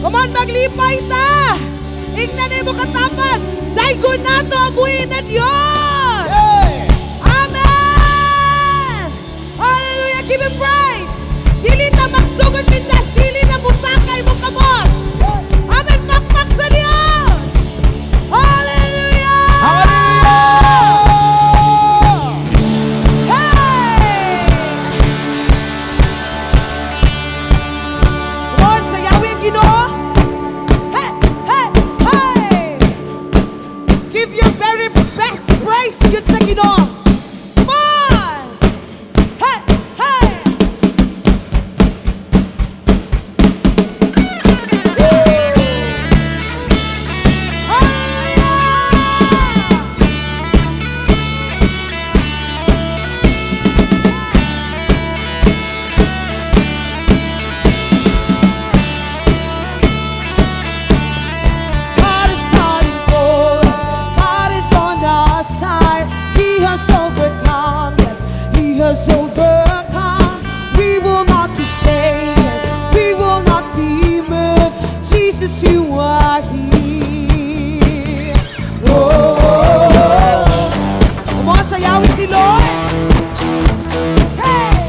Come on, maglipay ta! Ingnan mo katapat! Daigo na to ang buhay na Diyos! Amen! Hallelujah! Give Him praise! Dili na magsugod mindas, dili na musakay mo kamot! Amen! Makmak sa Diyos! Hallelujah! Hey! Come on, sayawi ang Ginoo! Hey! Hey! Hey! Give your very best praise yun sa Ginoo! Come on! Hey! Hey! God is fighting for us. God is on our side. He has overcome. Yes, He has overcome. We will not be shaken. We will not be moved. Jesus, You are here. Oh, come on, sayawin si Lord. Hey!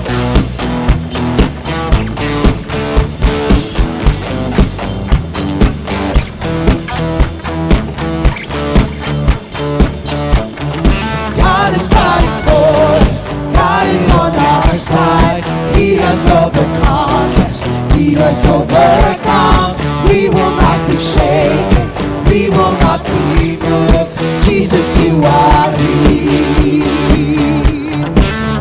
God is fighting for us. God is on our side. He has overcome. Yes, He has overcome. We will not be shaken. We will not be moved. Jesus, You are here.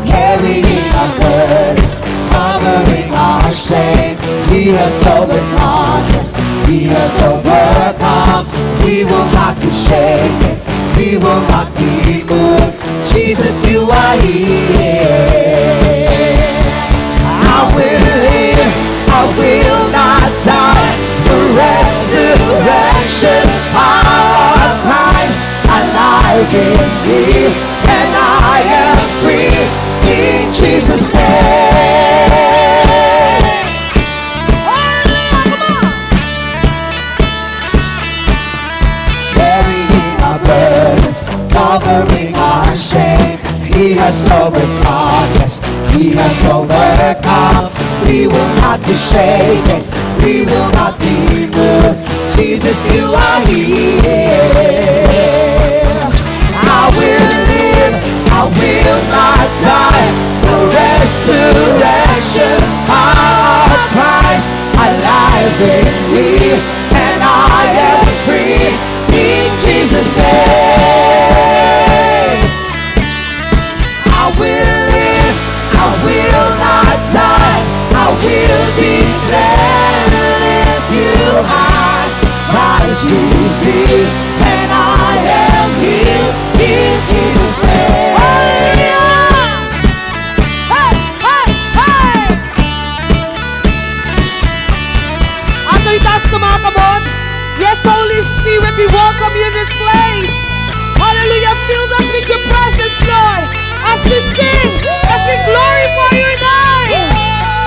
Carrying our burdens, covering our shame. He has overcome. Yes, He has overcome. We will not be shaken. We will not be moved. Jesus, You are here. I will live, I will not die. The resurrection power of Christ alive in me, and I am free in Jesus' name. Hallelujah, come on. Carrying our burdens, covering our shame. He has overcome, yes, He has overcome. We will not be shaken, we will not be moved. Jesus, You are here. I will live, I will not die. The resurrection power of Christ alive in me, and I am free in Jesus' name. I will live, I will not die. I will declare and lift You high. Christ revealed, and I am healed in Jesus' name. Hallelujah! Hey, hey, hey! Ato'y taas na mga kamon. Yes, Holy Spirit, we welcome You in this place. Hallelujah! Fill us with Your presence, Lord. As we sing, as we glorify Your name.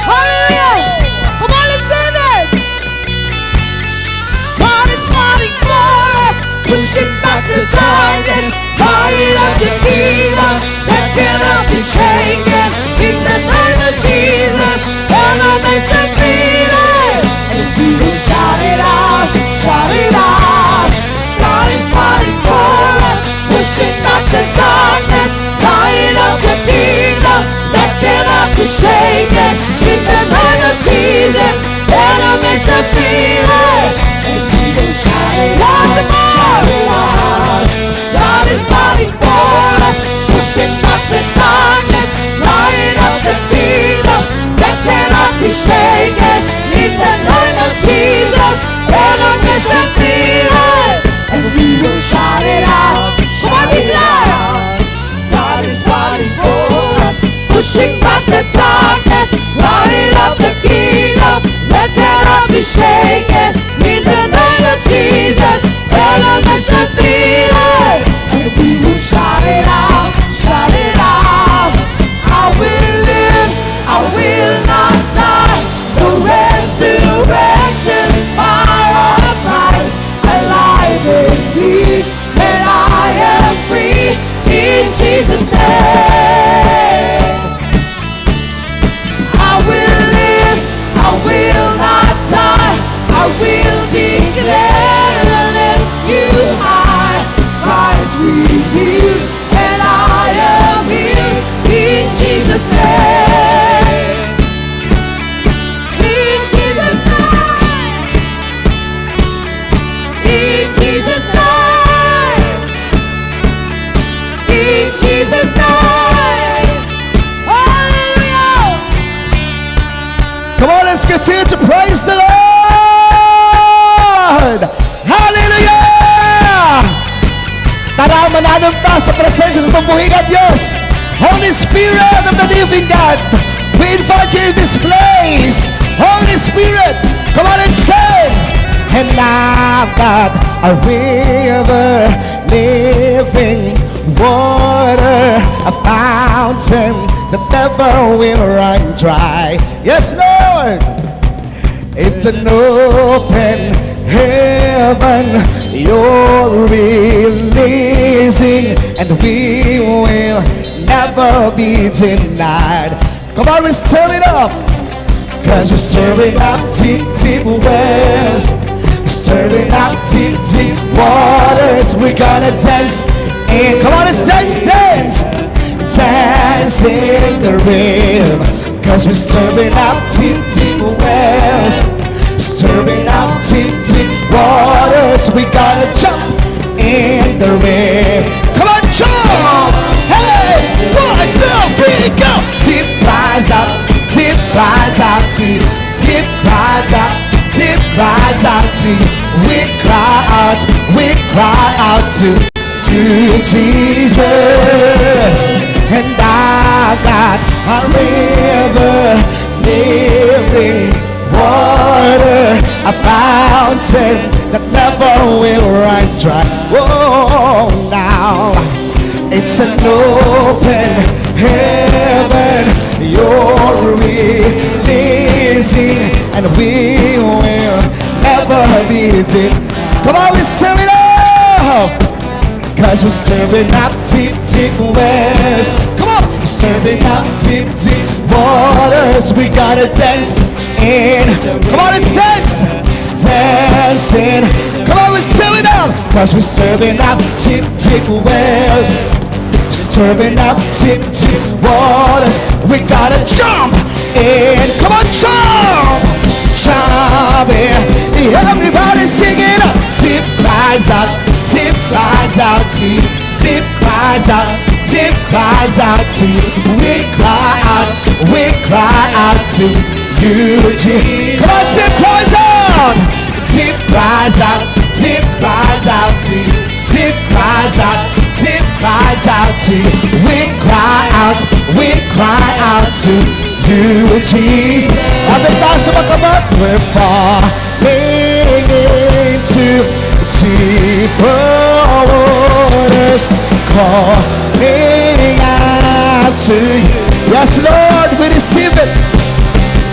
Hallelujah! Come on, let's say this. God is fighting for us, pushing back the darkness, light up the kingdom that cannot be shaken. In the name of Jesus, elements are defeated, and we will shout it out, shout it out. God is fighting for us, pushing back the darkness, light up the kingdom that cannot be shaken. In the name of Jesus, enemies are defeated, and we will shout it out, shout it out. God is fighting for us, pushing back the darkness, light up the kingdom that cannot be shaken. In the name of Jesus, enemies are defeated, and we will shout it out, shout it out. God is fighting for us, pushing back the darkness, light up the kingdom that cannot be shaken. In the name of Jesus, elements are defeated, and we will shout it out, shout it out. I will live, I will not die. The resurrection power Holy Spirit of the living God, we invite you in this place. Holy Spirit, come on and sing. And I've got a river, living water, a fountain that never will run dry. Yes, Lord. It's an open heaven you're releasing, and we will never be denied. Come on, we stir it up, 'cause we're stirring up deep, deep wells, stirring up deep, deep waters. We're gonna dance, and come on, let's dance, dance, dance in the river, 'cause we're stirring up deep, deep wells, stirring up deep, deep waters. We gotta jump in the river. Come on, jump! Hey, 1, 2, 3, go! Deep cries out to you. Deep cries out, deep cries out to you. We cry out to you, Jesus. And I've got a river, living water, a fountain that never will run dry. Oh, now it's an open heaven you're releasing, and we will never be denied. Come on, we stir it up, 'cause we're stirring up deep, deep wells. Come on, stirring up deep, deep waters. We gotta dance in. Come on, it's dance, dancing. Come on, we're stirring up, 'cause we're stirring up deep, deep wells, stirring up deep, deep waters. We gotta jump in. Come on, jump, jump in. Everybody sing it up. Deep cries out to you. Deep cries out to you. We cry out to you, Jesus. Come on, deep cries out. Deep cries out to you. Deep cries out to you. We cry out to you, Jesus. At the last of our we're falling into deeper waters, calling out to you. Yes, Lord, we receive it.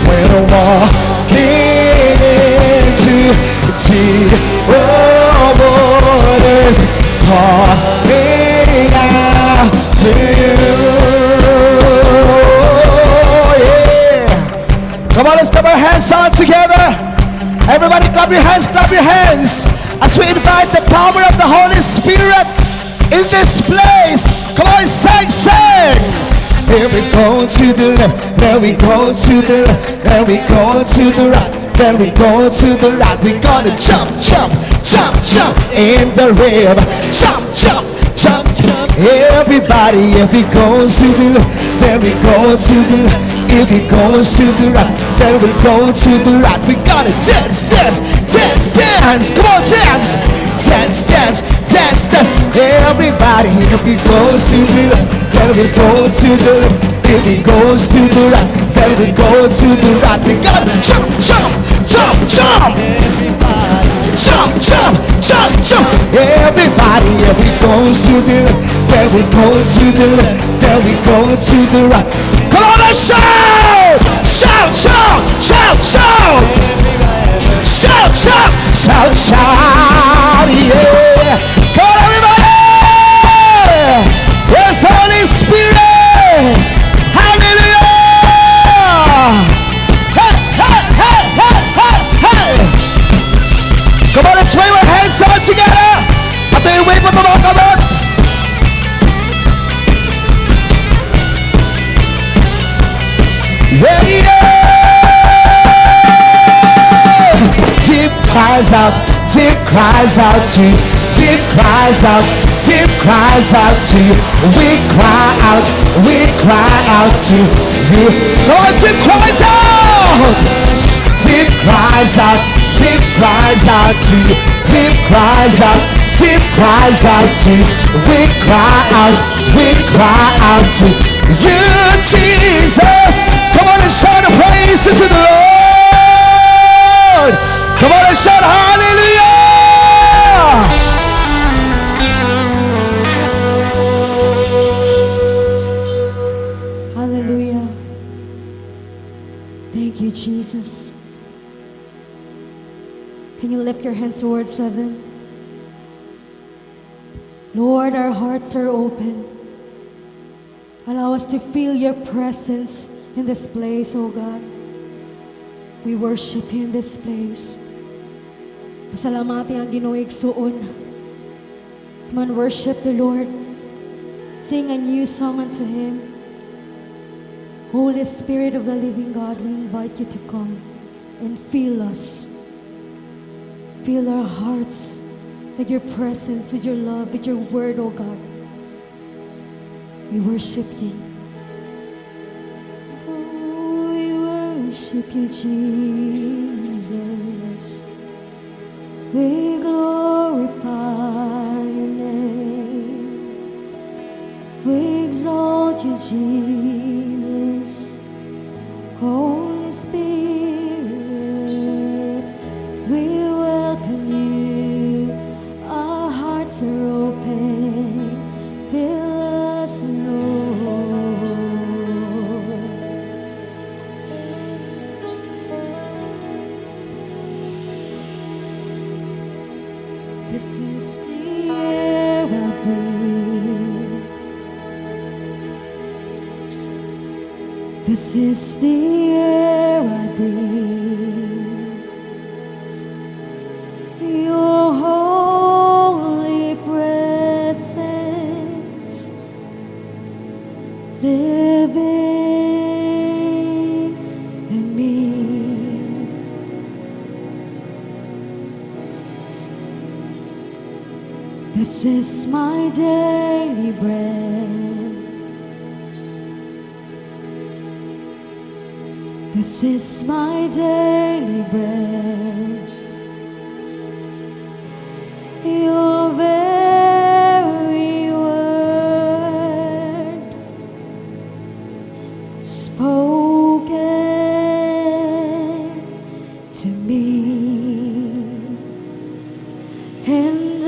We're walking into deeper waters, calling out to you. Yeah. Come on, let's clap our hands all together. Everybody clap your hands, as we invite the power of the Holy Spirit in this place. Come on, sing. Here we go to the left, then we go to the left, then we go to the right, then we go to the right. We gotta jump in the river. Jump. Everybody, if he goes to the left, then we go to the left. If he goes to the right, then we go to the right. We gotta dance. Come on, dance. Everybody, if he goes to the left, then we go to the left. If he goes to the right, then we go to the right. We gotta jump. Everybody, if he goes to the left, then we go to the left, then we go to the right. Come on, let's shout, yeah. Come on, everybody. Yes, Holy Spirit. Hallelujah. Hey. Come on, let's wave our hands out together. At the wave of the welcome. Yeah. Deep cries out to you. Deep cries out to you. We cry out to you. Go on, deep cries out. Deep cries out to you. Deep cries out to you. We cry out to you. you, Jesus. Come on and shout the praises to the Lord. Come on and shout hallelujah. Hallelujah. Thank you, Jesus. Can you lift your hands towards heaven? Lord, our hearts are open. Allow us to feel your presence in this place, oh God. We worship you in this place. Pasalamati ang Ginoong igsuon. Come on, worship the Lord. Sing a new song unto Him. Holy Spirit of the living God, we invite you to come and fill us. Fill our hearts with your presence, with your love, with your word, oh God. We worship you. Oh, we worship you, Jesus. We glorify your name. We exalt you, Jesus. Holy Spirit, we welcome you. Our hearts are open. Fill us, Lord. This is the air I breathe. This is the air I breathe. Your holy presence living in me. This is my daily bread. This is my daily bread. Your very word spoken to me, and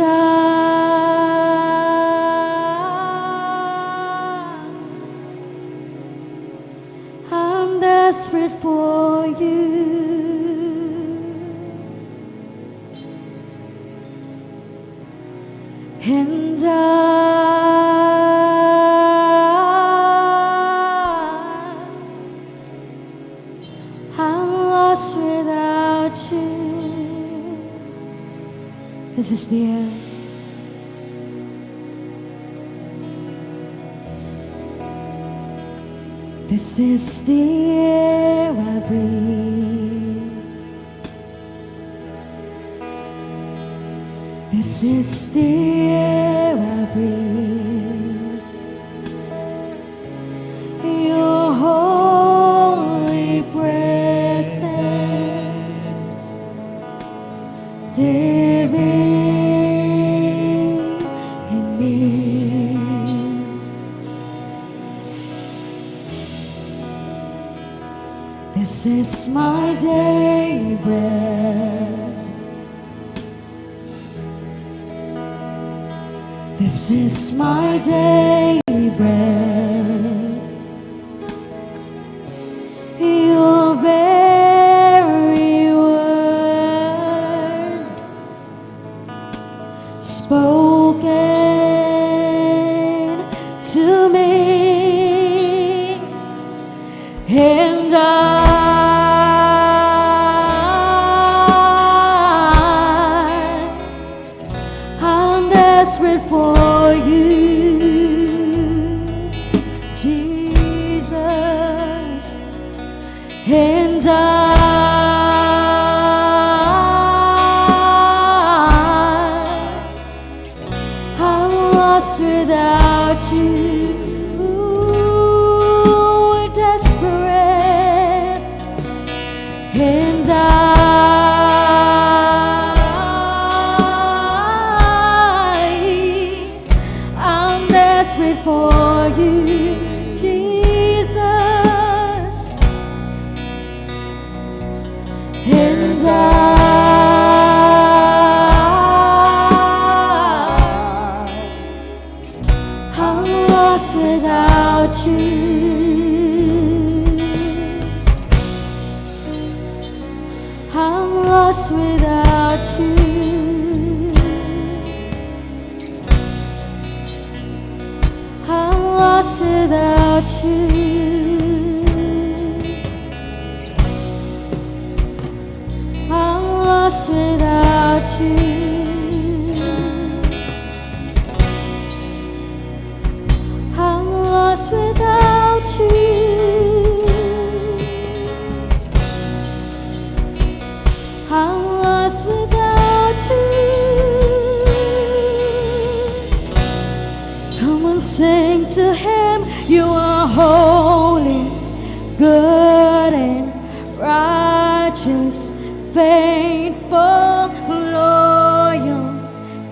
I'm desperate for you. And I'm lost without you. This is the air. This is the air I breathe. This is the air I breathe. Your holy presence living in me. This is my daily bread. This is my daily bread. Your very word spoken to me, and I'm desperate for you, Jesus, and I'm lost without you. I'm lost without you. I'm lost without you. I'm lost without you. I'm lost without you. Come on, sing to Him. You are holy, good and righteous, faithful, loyal,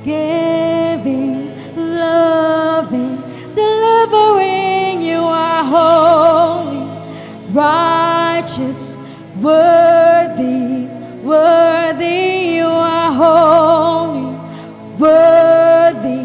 giving, loving, delivering. You are holy, righteous, worthy, worthy. You are holy, worthy,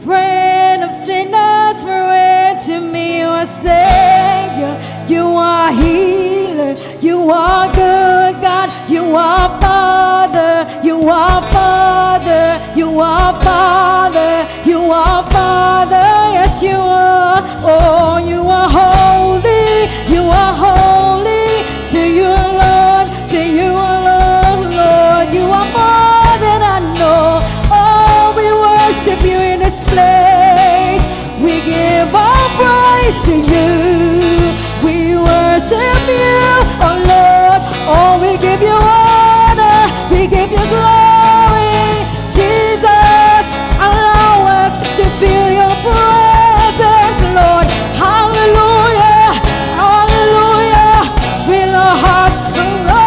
friend of sinners, friend to me. You are Savior, you are healer, you are good God, you are Father, you are Father, you are Father, you are Father. Yes, you are. Oh, you are holy, you are holy. To you alone, to you alone, Lord. You are more than I know. Oh, we worship you in this place. We give our praise to you. We worship you, oh Lord. Oh, we give you honor. We give you glory. Jesus, allow us to feel your presence, Lord. Hallelujah, hallelujah. Fill our hearts, Lord.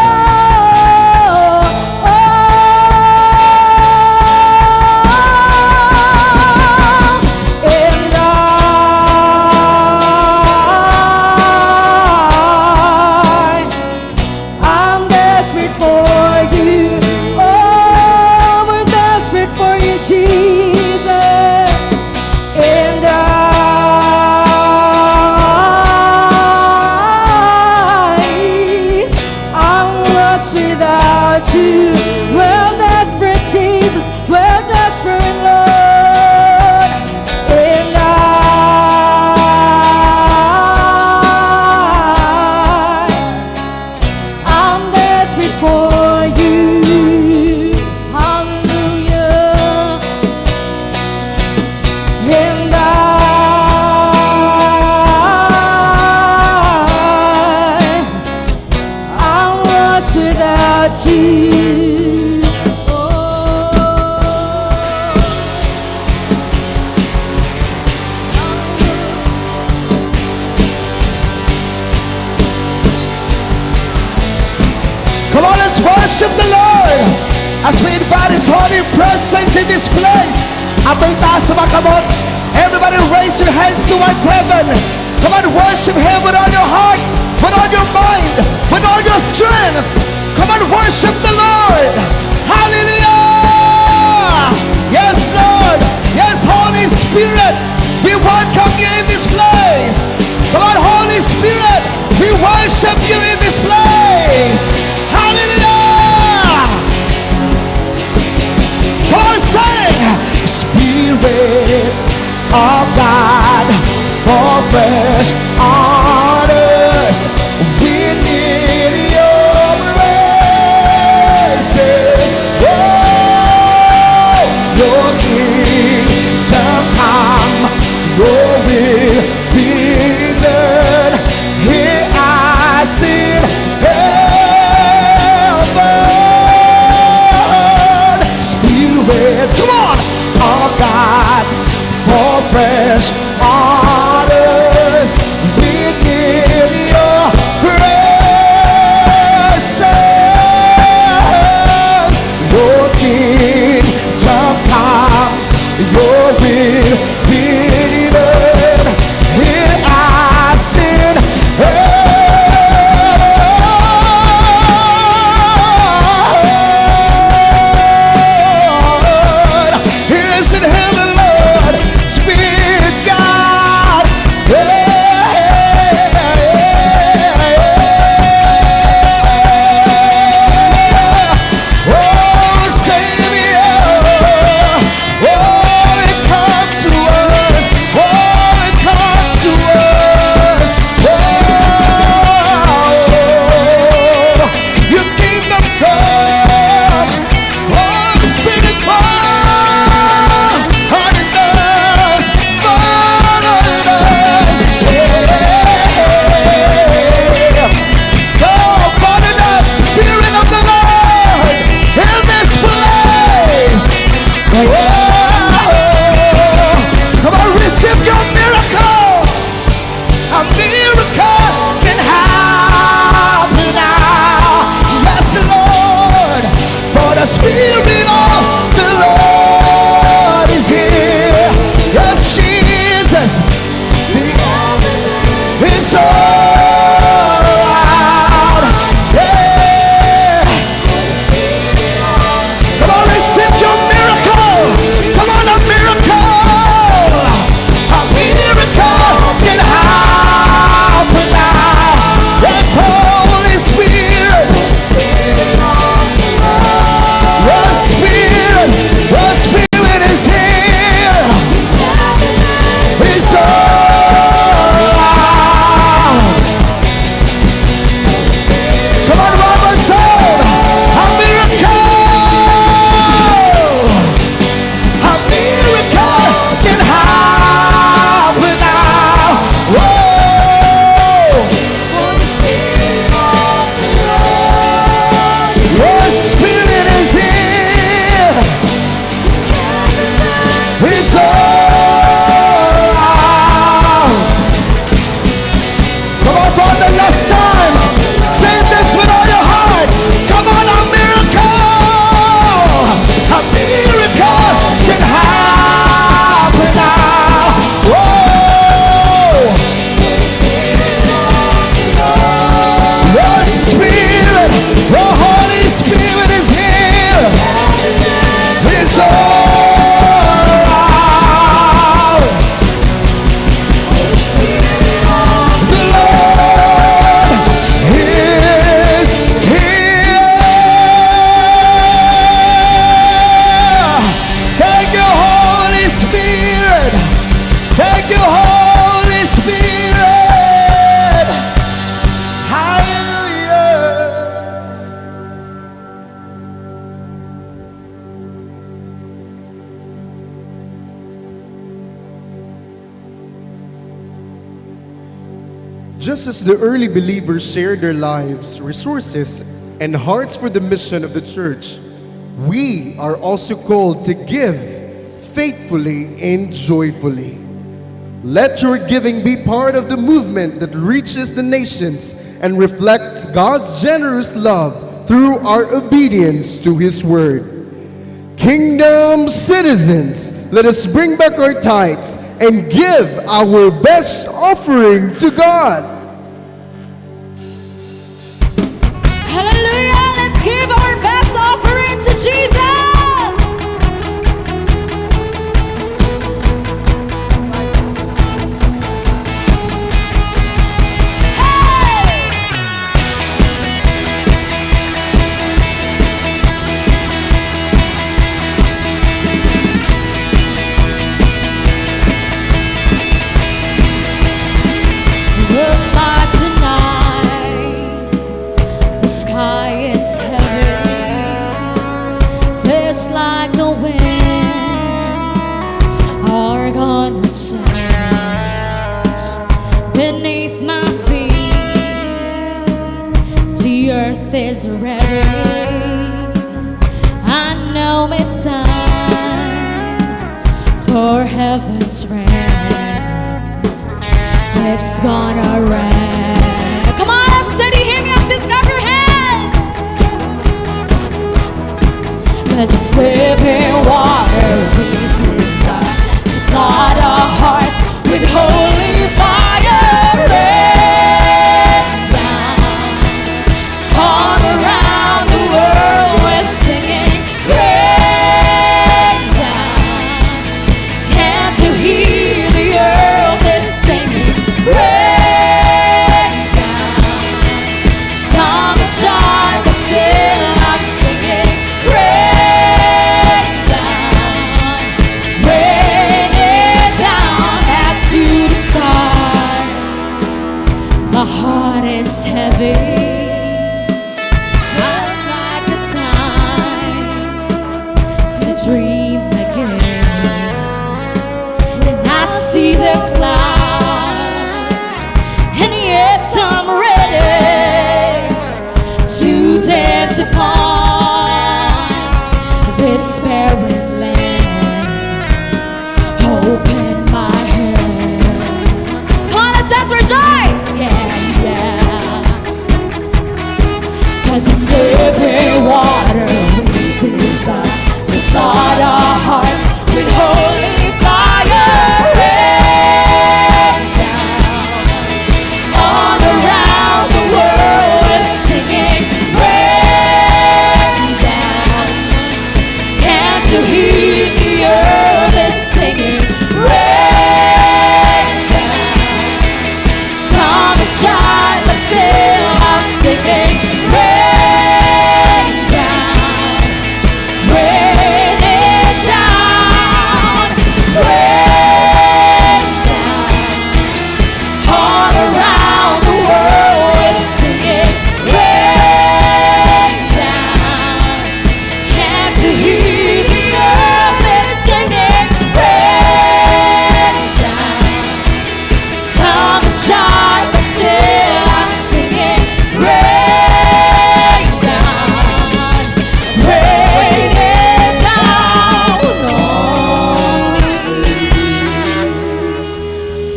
I'm desperate for you. Oh, we're desperate for you, Jesus. And I'm lost without you. We're desperate, Jesus. We're desperate, Lord. And I'm desperate for you. Hallelujah. And I'm lost without you. Oh. Come on, let's worship the Lord as we invite His holy presence in this place. Ating taas sa mga kamot. Everybody raise your hands towards heaven. Come on, worship Him with all your heart, with all your mind, with all your strength. Come on, worship the Lord. Hallelujah. Yes, Lord. Yes, Holy Spirit. We welcome you in this place. Come on, Holy Spirit. We worship you in this place. Hallelujah. Paul sang, Spirit of God, fall fresh on us. We need your praises. Oh, your kingdom come, your will be done. Here I sit heaven. Spirit, come on, oh God, fall fresh on us. We give your presence. Your kingdom come, your will be done. Here I sit heaven. Here is in heaven, Lord. Spirit God. Spirit of the Lord is here. Yes, Jesus. It's all around. Yeah. Come on, receive your miracle. Come on, a miracle. A miracle can happen now. Yes, Holy Spirit. Your Spirit is here. It's all around. Come on, one more time. A miracle. A miracle can happen now. Whoa. Your Spirit is here. It's all around. Come on, for the last time. Say this with all your heart. Come on, a miracle. A miracle can happen now. Whoa. Your Spirit, your Holy Spirit is here. It's all around. The Lord is here. Thank you, Holy Spirit. Thank you, Holy Spirit. Hallelujah. Just as the early believers shared their lives, resources, and hearts for the mission of the church, we are also called to give faithfully and joyfully. Let your giving be part of the movement that reaches the nations and reflects God's generous love through our obedience to His word. Kingdom citizens, let us bring back our tithes and give our best offering to God. Hallelujah. Let's give our best offering to Jesus. Looks like tonight the sky is heavy. Feels like the wind are gonna change beneath my feet. The earth is ready. I know it's time for heaven's rain. It's gonna rain. Come on, city, hear me up, take up your hands. 'Cause it's living water we desire. Supply our hearts with holy fire. Rain down all around the world. We're singing. Rain down. Can't you hear the earth is singing? Rain down. Sun is shining, but still I'm singing. Rain down. Rain it down back to the sun. My heart is heavy. Just like the time to dream again. And I see the clouds, and yes, I'm ready to dance upon this barren land. Open my hands. Come on, let's dance for joy. Yeah, yeah. 'Cause it's living water we desire.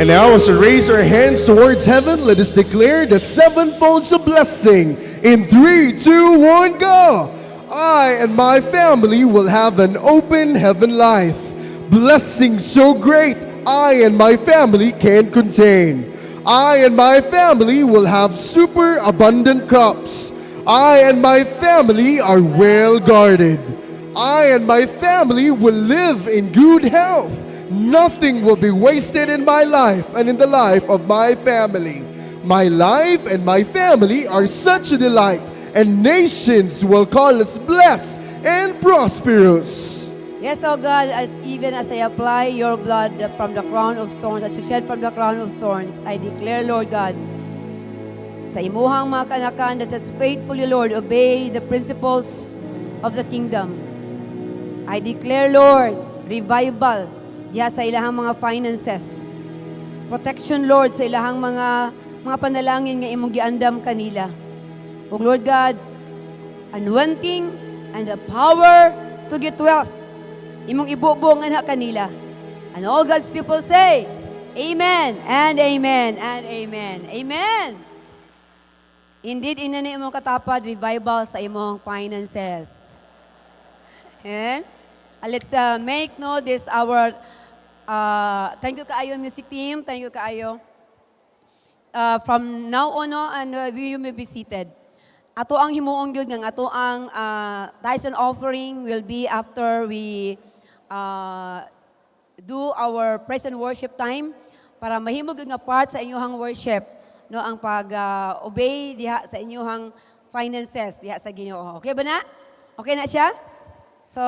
And now, as we raise our hands towards heaven, let us declare the seven folds of blessing. In 3, 2, 1, go! I and my family will have an open heaven life. Blessing so great, I and my family can't contain. I and my family will have super abundant crops. I and my family are well guarded. I and my family will live in good health. Nothing will be wasted in my life and in the life of my family. My life and my family are such a delight, and nations will call us blessed and prosperous. Yes, oh God, even as I apply your blood from the crown of thorns, that you shed from the crown of thorns, I declare, Lord God, sa imuhang mga kanakan that is faithfully, Lord, obey the principles of the kingdom. I declare, Lord, revival diha sa ilahang mga finances. Protection, Lord, sa ilahang mga panalangin nga imong giandam kanila. O Lord God, anointing and the power to get wealth. Imong ibubong na kanila. And all God's people say, Amen and Amen and Amen. Amen. Indeed, inani imong katapad revival sa imong finances. And let's make note this our thank you kaayo music team, thank you kaayo. From now on and we may be seated. Ato ang himuong gyud nga ato ang tithes and offering will be after we do our praise and worship time para mahimo gyud nga part sa inyong worship no ang pag-obey diha sa inyong finances diha sa Ginoo. Okay ba na? Okay na siya? So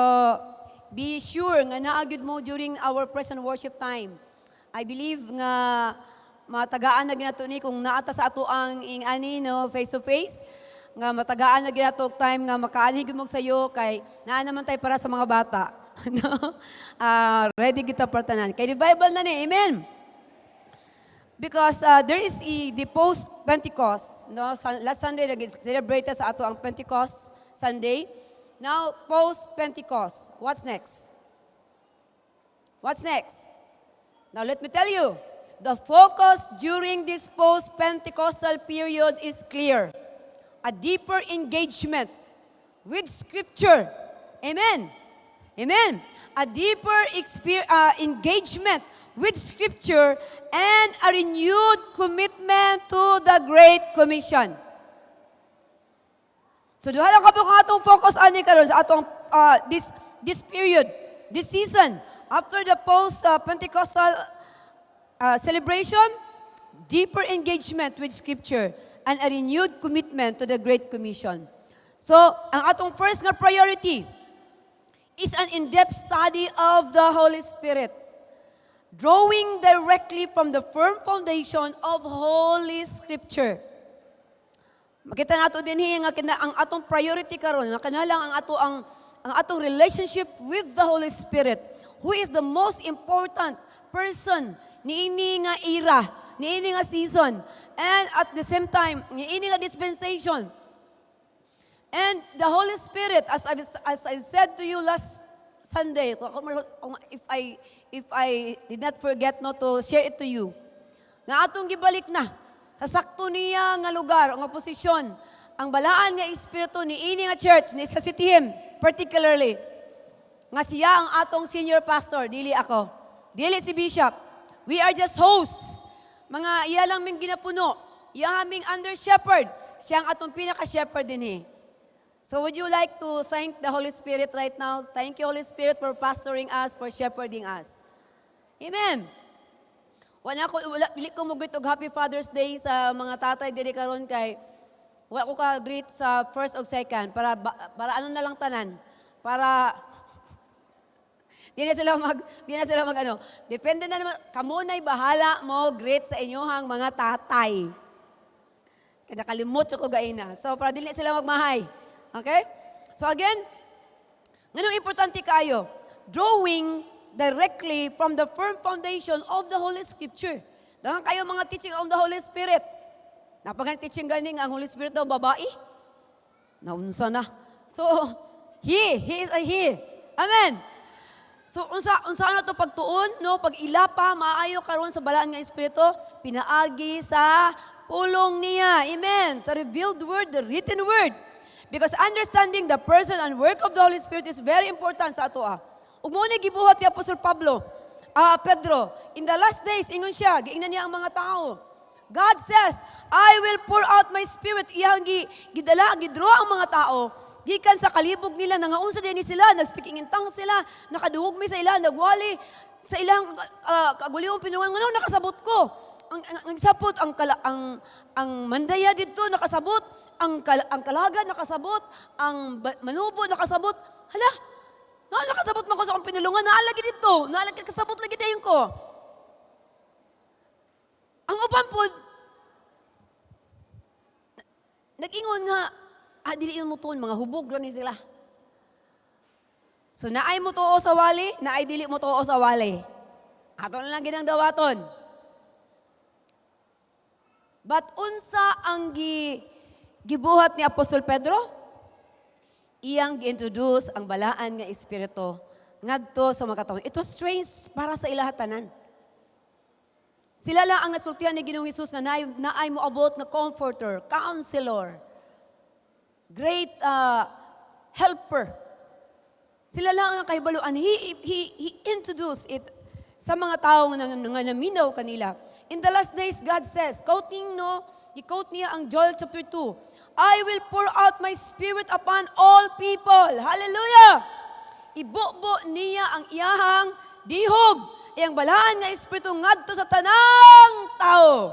be sure nga naa gyud mo during our praise and worship time. I believe nga matagaan na ginato ni kung naata sa ato ang ingani no face to face nga matagaan na ginato time nga makaani gyud mo sayo kay naa naman tay para sa mga bata. No? Ready kita partanan. Kay revival na ni. Amen. Because there is the post-Pentecost. No? Last Sunday, nag-celebrate sa ato ang Pentecost Sunday. Now, post-Pentecost. What's next? What's next? Now, let me tell you. The focus during this post-Pentecostal period is clear. A deeper engagement with Scripture. Amen. Amen. A deeper engagement with Scripture and a renewed commitment to the Great Commission. So, duha lang kami kung atong focus ani karon sa atong this period, this season, after the post-Pentecostal celebration, deeper engagement with Scripture and a renewed commitment to the Great Commission. So, ang atong first nga priority is an in-depth study of the Holy Spirit, drawing directly from the firm foundation of Holy Scripture. Makita nato din nga ang atong priority karon nga kanalang ang atong relationship with the Holy Spirit, who is the most important person niini nga era, niini nga season, and at the same time niini nga dispensation. And the Holy Spirit, as I said to you last Sunday, if I did not forget not to share it to you, nga atong gibalik na sa sakto niya nga lugar, nga posisyon, ang balaan nga espiritu ni ini nga church, ni sa City Hymn, particularly, nga siya ang atong senior pastor, dili ako, dili si Bishop. We are just hosts. Mga iya lang ming ginapuno, iya aming under shepherd, siya ang atong pinaka-shepherd din So would you like to thank the Holy Spirit right now? Thank you, Holy Spirit, for pastoring us, for shepherding us. Amen. Dili ko mo greet og Happy Father's Day sa mga tatay diri karon kay wala ko ka greet sa first o second para ano na lang tanan. Para di na sila mag ano. Depende na naman kamo na'y bahala mo greet sa inyohang mga tatay. Kaya nakalimot ko gaina. So para dili sila magmahay. Okay? So again, nganong importante kayo? Drawing directly from the firm foundation of the Holy Scripture. Dahan kayo mga teaching on the Holy Spirit. Napagan teaching ganing ang Holy Spirit daw babae. Naunsa na. So, He is a He. Amen. So unsa ano to pagtuon no pag ilapa maayo karon sa balaan nga espiritu pinaagi sa pulong niya. Amen. The revealed word, the written word. Because understanding the person and work of the Holy Spirit is very important sa ato. Ug mo ni gibuhat ni Apostol Pedro, in the last days ingon siya, giingnan niya ang mga tao. God says, I will pour out my spirit. Iyang gidraw ang mga tao gikan sa kalibog nila, nangaunsa din sila, nag-speaking in tongues sila, nakadungog mi sa ila, nagwali sa ilang kaguliong pinungan, ano, nakasabot ko. Ang sapot, ang mandaya dito, nakasabot, ang kalaga, nakasabot, ang manubo, nakasabot. Hala, nakasabot man ko sa akong pinulungan, naalagi dito, naalagi kasabot lagi dayon ko. Ang upan po, nag-ingon nga, dili mo tuon, mga hubog rin sila. So, naay mo tuo sa wali, naay dili mo tuo sa wali. Ato na lang ginang dawaton. But unsa ang gibuhat ni Apostol Pedro? Iyang gi-introduce ang balaan nga espiritu ngadto sa mga katawhan. It was strange para sa ilahatanan. Sila lang ang nasultihan ni Ginoong Hesus nga naay mo abot na comforter, counselor, great helper. Sila lang ang kahibaluan. He introduced it sa mga tao nga naminaw kanila. In the last days, God says, i-quote niya ang Joel chapter 2, I will pour out my spirit upon all people. Hallelujah! Ibubo niya ang iyahang dihog, iyang balaan nga espiritu ngadto sa tanang tao.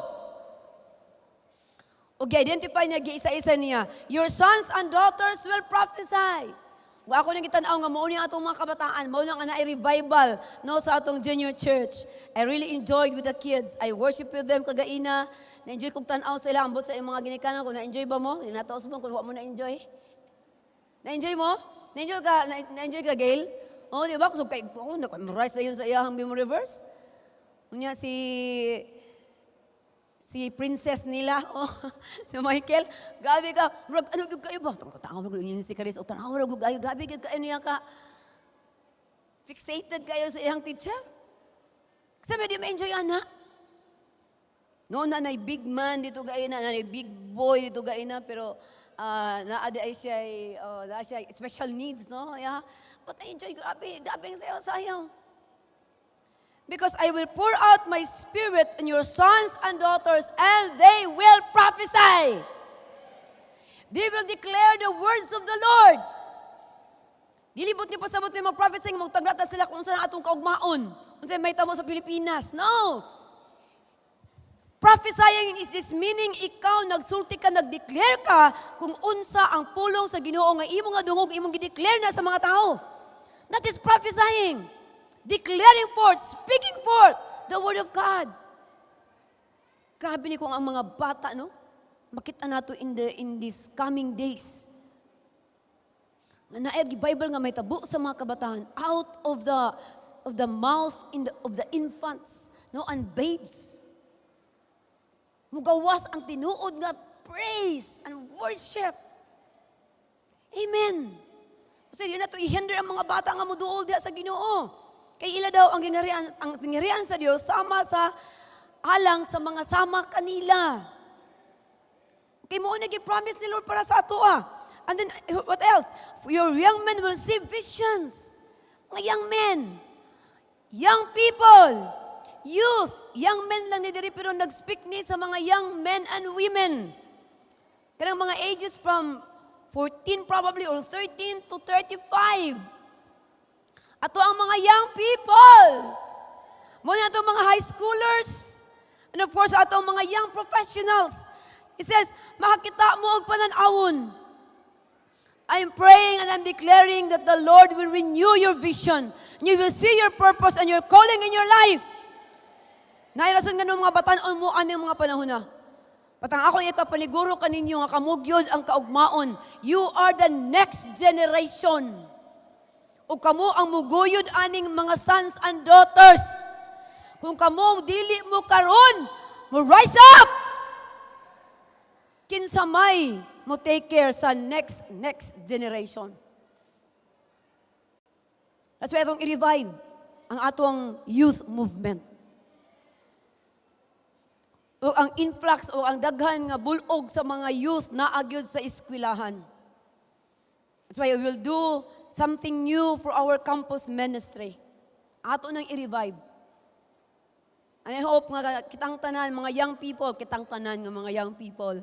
O gi-identify niya, gi-isa-isa niya, your sons and daughters will prophesy. Kung ako nang gitanaw nga mao ni atong mga kabataan, mao nang ana revival no sa atong junior church. I really enjoyed with the kids. I worship with them kagaina. Na-enjoy kog tan-aw sila ambot sa mga ginikanan ko. Na-enjoy ba mo? Nataos mo kung wa mo na-enjoy? Na-enjoy mo? Na-enjoy ka, Gail? Oh, di ba? So, na-memorize na yun sa iyahang memory verse. Unya si princess nila, na Michael, grabe ka, ano kayo ba? Tanaw mo yun si Charis, tanaw mo kayo, grabe kayo niya ka, fixated kayo sa iyang teacher? Sabi, di ma-enjoy ana? No, nanay big man dito gaina, nanay big boy dito gaina, pero naada ay siya special needs, no? Yeah. But I enjoy, grabe ang sayaw. Because I will pour out my spirit on your sons and daughters, and they will prophesy. They will declare the words of the Lord. Dilibot niyo pasabot niyo mag-prophesying, magtagrata sila kung saan atong kaugmaon. Kung saan may tamo sa Pilipinas. No! Prophesying is this meaning ikaw nagsulti ka, nag-declare ka kung unsa ang pulong sa Ginoo nga imo nga dungog, imong gi-declare na sa mga tao. That is prophesying. Declaring forth, speaking forth the word of God. Grabe ni kung ang mga bata, no? Makita nato in these coming days. Naayag Bible nga may tabo sa mga kabataan out of the mouth of the infants, no, and babes. Mugawas ang tinuod nga praise and worship. Amen. Kasi di na to i-hinder ang mga bata nga muduol diha sa Ginoo. Kay ila daw ang singharian sa Dios sama sa alang sa mga sama kanila. Kay mo na gi-promise ni Lord para sa ato. And then what else? Your young men will see visions. Mga young men, young people, youth, young men lang ni diri pero nag-speak ni sa mga young men and women. Kanang mga ages from 14 probably or 13 to 35. Ato ang mga young people. Muna ato mga high schoolers. And of course, ato ang mga young professionals. It says, makakita mo og pananawon. I'm praying and I'm declaring that the Lord will renew your vision. You will see your purpose and your calling in your life. Nairason nga ng mga batanon mo aning mga panahon na. Patang ako ikapaniguro kaninyo nga kamugyod ang kaugmaon. You are the next generation. O kamo ang muguyod aning mga sons and daughters. Kung kamo dili mo karon, mo rise up. Kinsamay mo take care sa next generation. That's why itong i-revive. ang atong youth movement. O ang influx o ang daghan nga bulog sa mga youth na agyod sa eskwelahan. That's why we will do something new for our campus ministry. Ato nang i-revive. And I hope nga kitang tanan, mga young people, kitang tanan nga mga young people,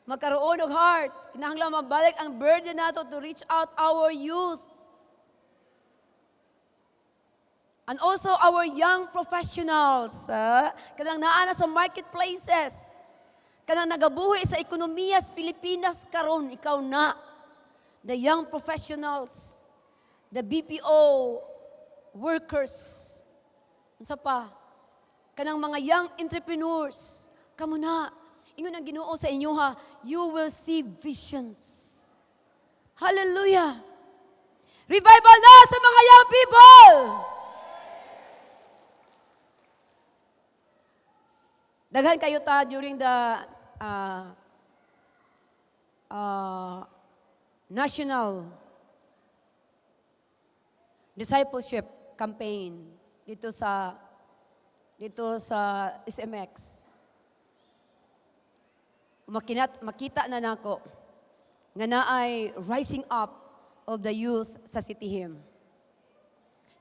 magkaroon og heart. Kinahanglan mabalik ang burden nato to reach out our youth. And also our young professionals, kanang naana sa marketplaces, kanang nagabuhi sa ekonomiya sa Pilipinas karon, ikaw na. The young professionals, the BPO workers, unsa pa, kanang mga young entrepreneurs, kamo na. Ingon ang Ginoo sa inyo ha, you will see visions. Hallelujah! Revival na sa mga young people! Daghan kayo ta during the national discipleship campaign dito sa SMX. Makita na nako nga naay rising up of the youth sa City Hymn.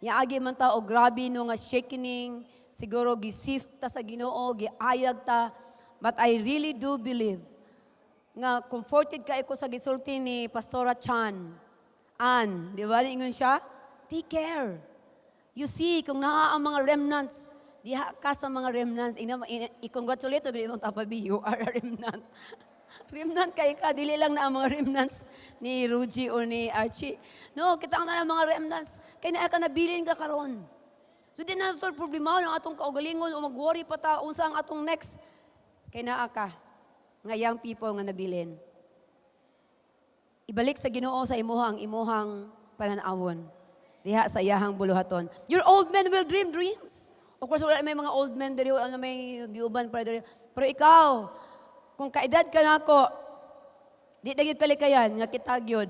Yaagi man ta og grabe no nga shakening, siguro gisif ta sa Ginoo, giayag ta, but I really do believe nga comforted kay ko sa gisulti ni Pastora Chan. Di ba? Ingon siya, take care. You see, kung naa ang mga remnants, diha ka sa mga remnants, i-congratulate mo yung tapabi, you are a remnant. Remnant kay ka, dili lang na ang mga remnants ni Ruji o ni Archie. No, kita na ang mga remnants, kay naa ka nabilin ka karon. So di na ito problema ng atong kaugalingon o mag-worry pa ta unsa ang atong next. Kay naa ka, nga young people nga nabilin. Ibalik sa Ginoo sa imuhang pananawon. Diha sa iyahang buluhaton. Your old men will dream dreams. Of course, wala may mga old men diri, ano may giuban pa diri. Pero ikaw, kung kaedad ka nako, di dagit kalikayan nga kitagyod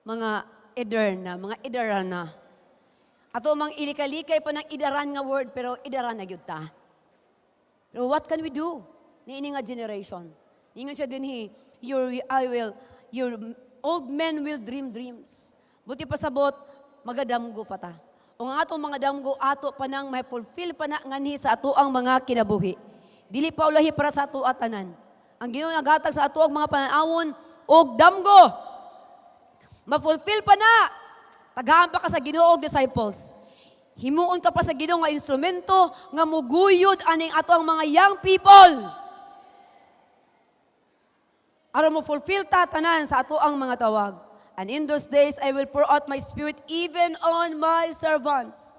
mga mga idaran na. Ato mang ilikalikay pa ng idaran nga word, pero idaran na gyud ta. Pero what can we do? Niini nga generation. Ingon siya dinhi, your old men will dream dreams. Buti pasabot, magadamgo pa ta. O nga atong mga damgo, ato pa nang may fulfill pa na nganhi sa ato ang mga kinabuhi. Dili pa ulahi para sa ato atanan. Ang Ginoo naghatag sa ato ang mga pananawon og damgo. Ma-fulfill pa na. Tagahan pa ka sa Ginoo og disciples. Himuon ka pa sa Ginoo nga instrumento nga muguyod aning ato ang mga young people. Aron mo fulfill ta tanan sa ato ang mga tawag. And in those days, I will pour out my spirit even on my servants.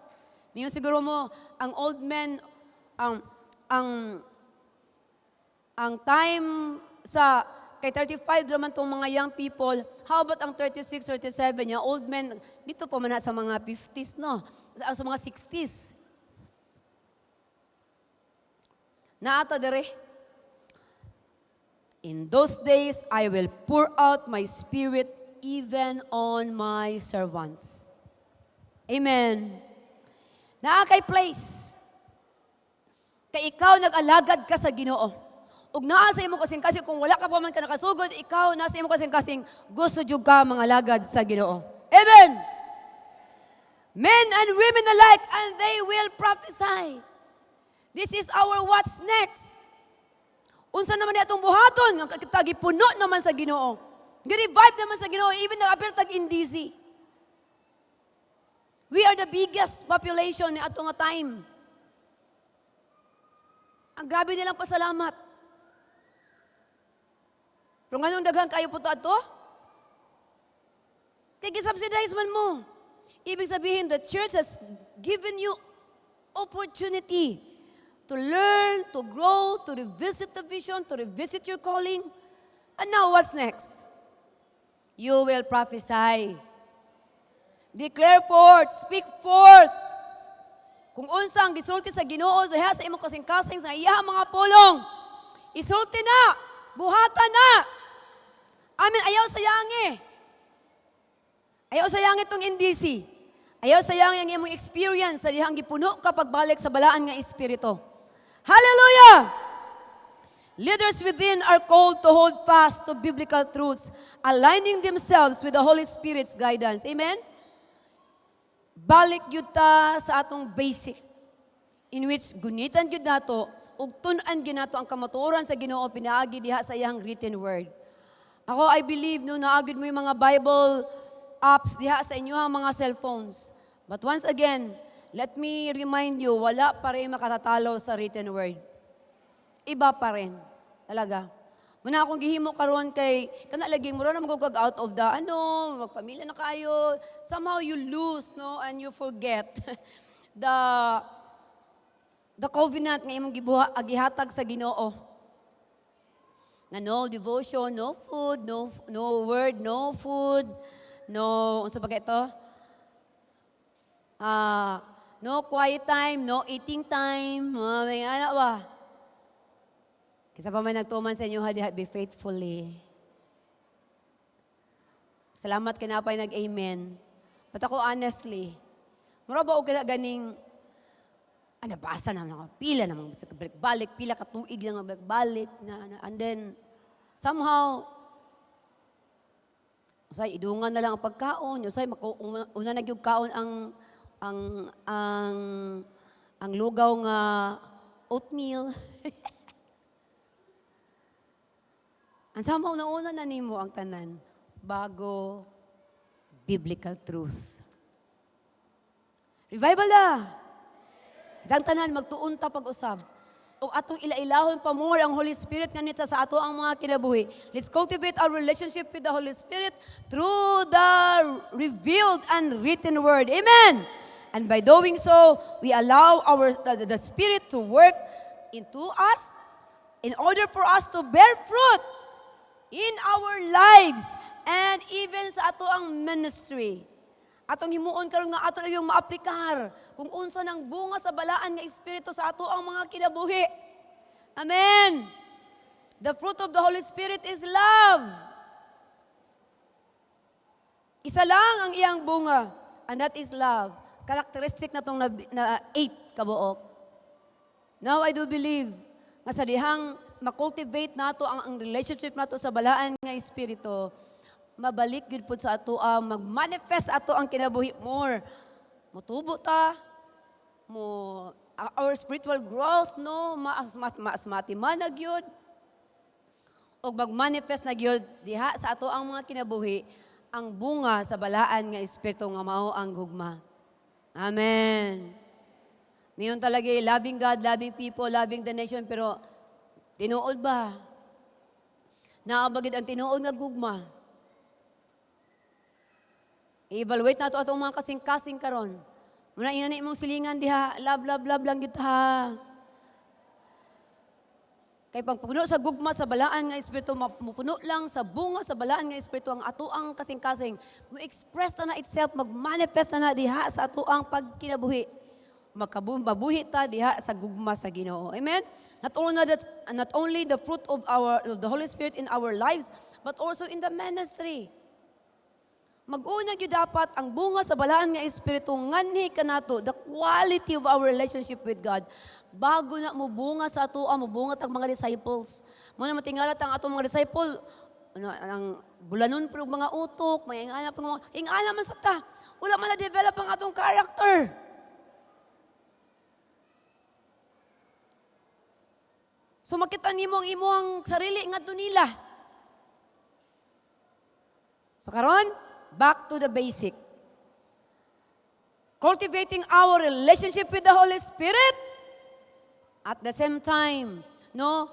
Ngayon siguro mo, ang old men, ang time sa, kay 35 naman itong mga young people, how about ang 36, 37, yung old men, dito po man sa mga 50s, no? Sa mga 60s. Naata dire. In those days, I will pour out my spirit even on my servants. Amen. Naa kay place. Kay ikaw nag-alagad ka sa Ginoo. Ug naa sa imo kasing-kasing kung wala ka pa man ka nakasugod, ikaw naa sa imo kasing-kasing gusto jud ka mga alagad sa Ginoo. Amen. Men and women alike, and they will prophesy. This is our what's next. Unsa naman atong buhaton nga kita gipuno naman sa Ginoo. Gi-revive naman sa Ginoo even nag-appear tag Indisi. We are the biggest population ni ato nga time. Ang grabe nilang pasalamat. Pero nganong daghan kayo po ato? Kaya subsidize man mo. Ibig sabihin, the church has given you opportunity to learn, to grow, to revisit the vision, to revisit your calling. And now, what's next? You will prophesy. Declare forth, speak forth. Kung unsa ang gisulti sa Ginoo sa imong kasing-kasing sa iyang mga pulong, isulti na, buhatan na. Amen, ayaw sa yangi. Ayaw sa yangi itong indisi. Ayaw sayang yung imong experience sa dihang gipuno ka pagbalik sa balaan nga espiritu. Hallelujah! Leaders within are called to hold fast to biblical truths, aligning themselves with the Holy Spirit's guidance. Amen? Balik yun ta sa atong basic, in which gunitan yun nato, ug tun-an gyud nato ang kamatuoran sa Ginoo pinaagi diha sa iyang written word. Ako, I believe, no, naagid mo yung mga Bible apps diha sa inyong mga cellphones. But once again, let me remind you, wala pa rin makatatalo sa written word. Iba pa rin. Talaga. Muna akong gihimo karon kay, kana laging mura na magugag out of the, magpamilya na kayo. Somehow you lose, no, and you forget the covenant nga imong gihatag sa Ginoo. Nga no devotion, no food, no word, no food, no, unsa pa ito? No quiet time, no eating time, may anak ba? Kisa pa may nagtuman sa inyo, be faithfully. Salamat ka na pa nag-amen. But ako honestly, mura ba o ganing, nabasa na mga pila namang balik-balik, pila katuig na balik-balik, and then, somehow, usay, idungan na lang ang pagkaon, usay, una nagyug kaon ang lugaw nga oatmeal. Ang somehow nauna na nimo ang tanan, bago biblical truth. Revival na! Dang tanan, magtuon ta pag-usab. O atong ilailahon pa more ang Holy Spirit nga nita sa ato ang mga kinabuhi. Let's cultivate our relationship with the Holy Spirit through the revealed and written word. Amen! And by doing so, we allow the Spirit to work into us in order for us to bear fruit in our lives and even sa ato ang ministry. Atong himuon karon nga ato yung maaplikar kung unsa nang bunga sa balaan nga espiritu sa ato ang mga kinabuhi. Amen. The fruit of the Holy Spirit is love. Isa lang ang iyang bunga, and that is love. Characteristic na tong na 8 kabuok. Now I do believe nga sa dihang makultivate nato ang relationship nato sa balaan nga espiritu, mabalik gid pud sa ato mag-manifest ato ang kinabuhi more. Mutubo ta, our spiritual growth, no, maasmatimanag yun. O mag-manifest na yun diha sa ato ang mga kinabuhi, ang bunga sa balaan nga espiritu nga mao ang gugma. Amen. Mayon talaga loving God, loving people, loving the nation, pero tinuod ba? Naabagid ang tinuod nga gugma. I-evaluate nato atong mga kasing-kasing karon. Muna inani imong silingan diha, love lang gid ha. Kay pagpuno sa gugma sa balaan nga espiritu, mapuno lang sa bunga sa balaan nga espiritu ang atoang kasing-kasing. Mo-express na itself, mag-manifest na diha sa atoang pagkinabuhi. Mabuhi ta diha sa gugma sa Ginoo. Amen? Not only the fruit of the Holy Spirit in our lives, but also in the ministry. Mag-una gyud dapat ang bunga sa balaan nga espiritu nganhi kanato the quality of our relationship with God. Bago na mo bunga sa ato, mo bunga tag mga disciples. Mo na matingalat ang atong mga disciple, ang bulanon pero mga utok, may ingana pa ingana man sa ta. Wala man na develop ang atong character. So makita nimo ang imong sarili ngadto nila. So karon, back to the basic. Cultivating our relationship with the Holy Spirit. At the same time, no,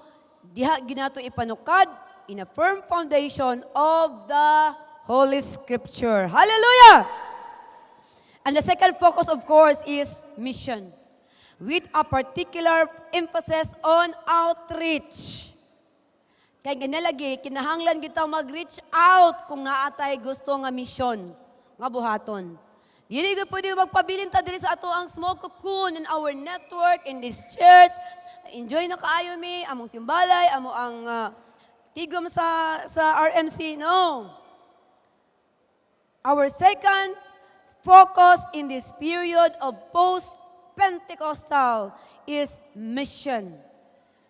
diha ginato ipanukad in a firm foundation of the Holy Scripture. Hallelujah! And the second focus, of course, is mission, with a particular emphasis on outreach. Kaya ganalagi, kinahanglan kita mag-reach out kung naatay gusto nga mission, nga buhaton. Dili ka pwede magpabilin ta diri sa ato ang small cocoon in our network, in this church. Enjoy na kaayo mi, among simbalay, amo ang tigom sa RMC. No. Our second focus in this period of post-Pentecostal is mission,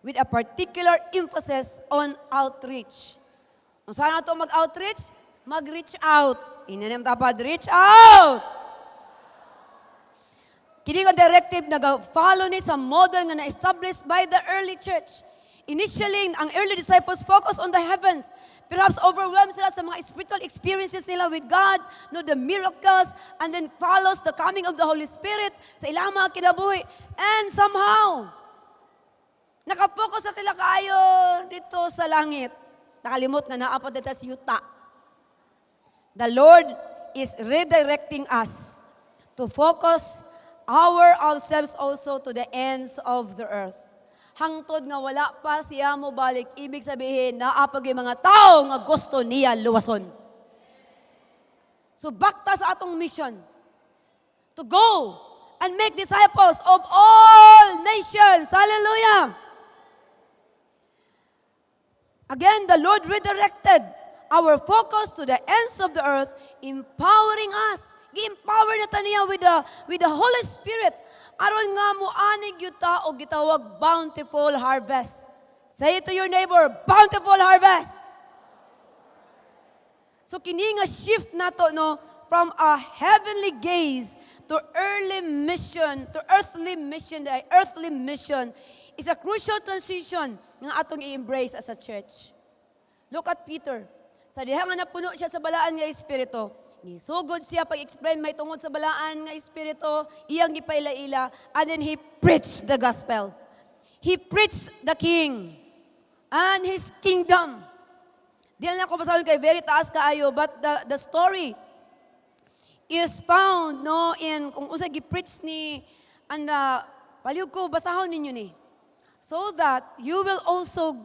with a particular emphasis on outreach. Kung saan nato mag-outreach? Mag-reach out. Inanim tapad, reach out! Kini nga directive nag-follow ni sa model nga na-established by the early church. Initially, ang early disciples focused on the heavens. Perhaps overwhelmed sila sa mga spiritual experiences nila with God, no, the miracles, and then follows the coming of the Holy Spirit sa ilang mga kinabuhi. And somehow, nakafocus na sila kayo dito sa langit. Nakalimot nga naapad dito sa yuta. The Lord is redirecting us to focus ourselves also to the ends of the earth. Hangtod nga wala pa siya mo balik, ibig sabihin, naapag yung mga tao nga gusto niya luwason. So bakta sa atong mission, to go and make disciples of all nations. Hallelujah! Again, the Lord redirected our focus to the ends of the earth, empowering us. Gi-empower na niya with the Holy Spirit. Aron nga mo anig yuta o gitawag bountiful harvest. Say it to your neighbor, bountiful harvest. So kini nga shift nato no from a heavenly gaze to earthly mission, the earthly mission is a crucial transition nga atong i-embrace as a church. Look at Peter. Sa diha nga napuno siya sa balaan nga espiritu, nisugod siya pag-explain may tungod sa balaan nga espiritu, iyang gipaila-ila, and then he preached the gospel. He preached the King and His kingdom. Di lang ako basahon kay very taas kaayo, but the story is found no in kung usa gi-preach ni and palihog ko basahon ninyo ni. So that you will also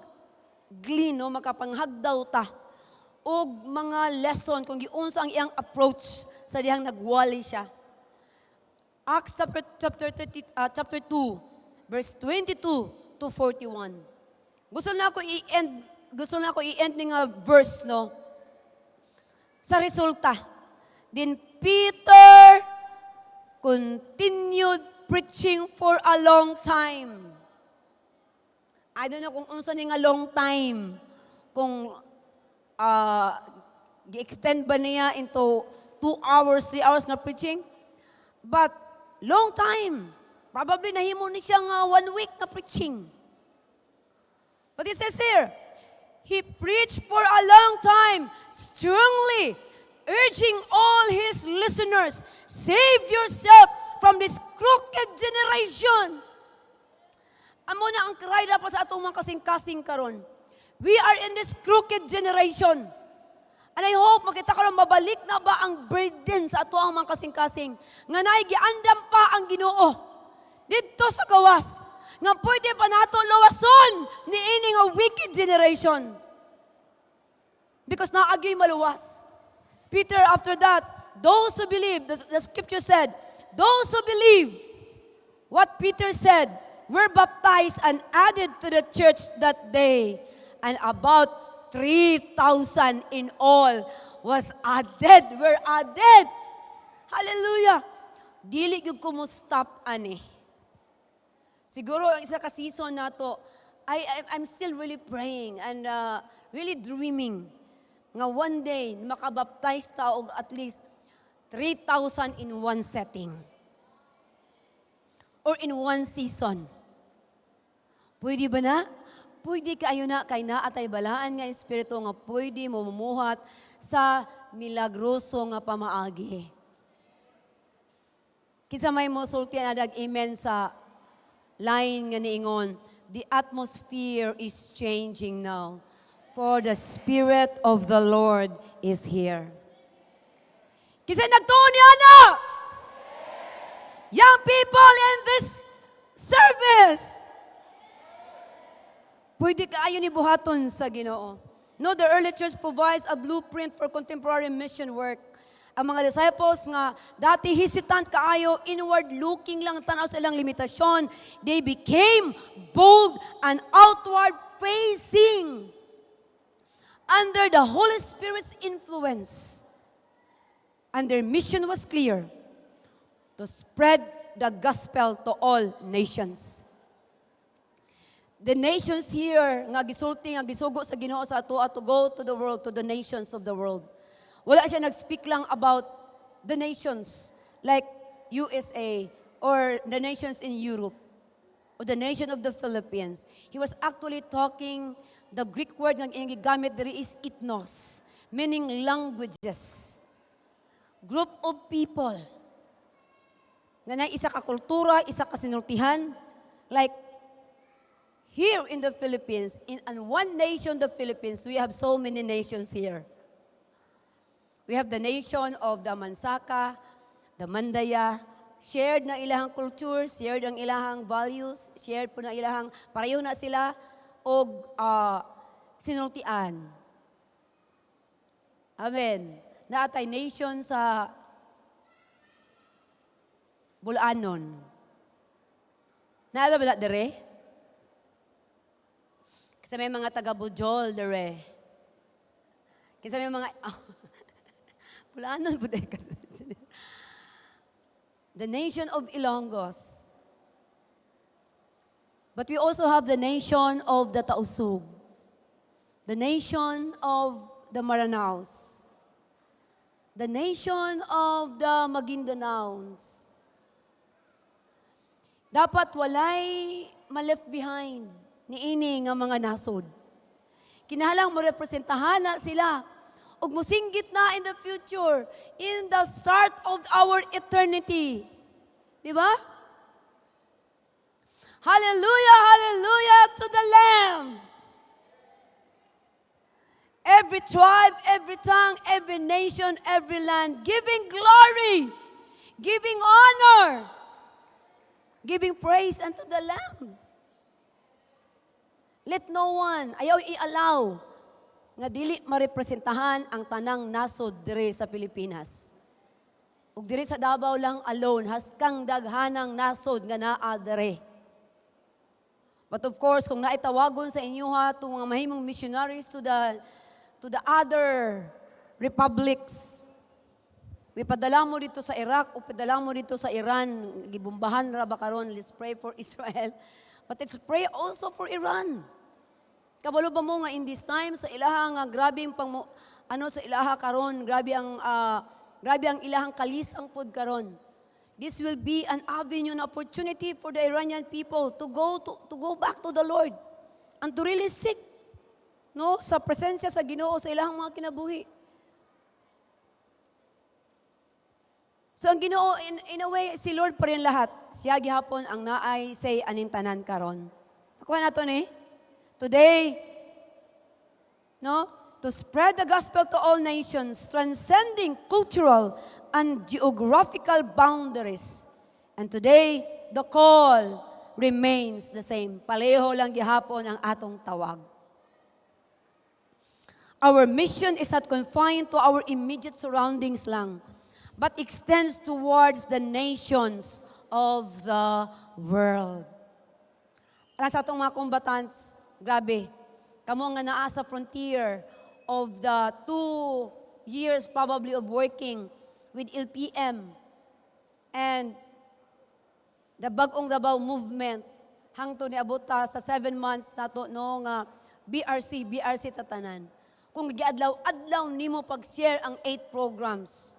glean, no, makapanghagdaw ta og mga lesson kung giunsa ang iyang approach sa dihang nagwali siya. Acts chapter 2, verse 22 to 41. Gusto na ako i-end ning verse no. Sa resulta, then Peter continued preaching for a long time. I don't know kung unsa ni nga long time. Kung gi-extend ba niya into 2 hours, 3 hours nga preaching. But long time. Probably nahimo ni siya nga 1 week nga preaching. But it says here, he preached for a long time, strongly urging all his listeners, save yourself from this crooked generation. Amo na ang cry dapat sa atong mga kasing-kasing karon. We are in this crooked generation. And I hope makita karon mabalik na ba ang burden sa ato ang mga kasing-kasing. Nga naigiandam pa ang Ginoo dito sa gawas. Nga pwede pa nato lawason ni ining a wicked generation. Because naagyoy maluwas. Peter after that, those who believe, the scripture said, those who believe what Peter said, were baptized and added to the church that day. And about 3,000 in all was added. Were added. Hallelujah. Dili gyud ko mo stop ani. Siguro ang isa ka season nato, I'm still really praying and really dreaming nga one day makabaptize ta og at least 3,000 in one setting. Or in one season. Pwede ba na? Pwede kayo na kay naatay balaan nga espiritu nga pwede mo mumuhat sa milagroso nga pamaagi. Kinsa may mosulti na dag amen sa line nga niingon, the atmosphere is changing now, for the Spirit of the Lord is here. Kinsa nagtuon niya na? Young people in this service. Pwede kaayo ni buhaton sa Ginoo. No, the early church provides a blueprint for contemporary mission work. Ang mga disciples nga dati hesitant kaayo, inward looking lang tanaw sa ilang limitasyon, they became bold and outward facing under the Holy Spirit's influence. And their mission was clear. to spread the gospel to all nations. The nations here nga gisulti nga gisugo sa Ginoo sa ato to go to the world, to the nations of the world. Wala siya nag-speak lang about the nations like USA or the nations in Europe or the nation of the Philippines. He was actually talking, the Greek word nga ginagamit diri is ethnos, meaning languages. Group of people nga na isa ka kultura, isa ka sinultihan, like here in the Philippines, in one nation, the Philippines, we have so many nations here. We have the nation of the Mansaka, the Mandaya, shared na ilahang culture, shared ang ilahang values, shared po na ilahang, pareho na sila, o sinultian. Amen. Naatay nation sa Bulanon. Naala ba na dere? Kasi may mga taga-Bujol dere. Kasi may mga... Bulanon po the nation of Ilonggos. But we also have the nation of the Tausug. The nation of the Maranaos. The nation of the Magindanaons. Dapat walay ma-left behind niini nga mga nasod. Kinahanglan mo representahan na sila ug musinggit na in the future, in the start of our eternity. Di ba? Hallelujah, hallelujah to the Lamb. Every tribe, every tongue, every nation, every land, giving glory, giving honor, giving praise unto the Lamb. Let no one, ayaw i-allow, nga dili marepresentahan ang tanang nasod dire sa Pilipinas. Ug dire sa Davao lang alone, haskang daghanang nasod nga naa dire. But of course, kung naitawagon sa inyo ha, itong mga mahimong missionaries to the other republics, ipadala mo dito sa Iraq o ipadala mo dito sa Iran, gibumbahan ra ba karon, let's pray for Israel. But let's pray also for Iran. Kabalo ba mo nga in this time sa ilaha nga grabing sa ilaha karon, grabe ang ilahang kalisang pod karon. This will be an avenue, an opportunity for the Iranian people to go back to the Lord and to really seek sa presensya sa Ginoo sa ilahang mga kinabuhi. So ang Ginoo in a way si Lord pa rin lahat. Siya gihapon ang naay say anintanan karon. Nakuha nato ni today, to spread the gospel to all nations, transcending cultural and geographical boundaries. And today, the call remains the same. Pareho lang gihapon ang atong tawag. Our mission is not confined to our immediate surroundings lang, but extends towards the nations of the world. Alam sa atong mga combatants, grabe, kamo nga naa sa frontier of the 2 years probably of working with LPM and the Bagong Davao movement hangtod ni abota sa 7 months nato nga BRC tatanan. Kung giadlaw-adlaw nimo pag-share ang 8 programs.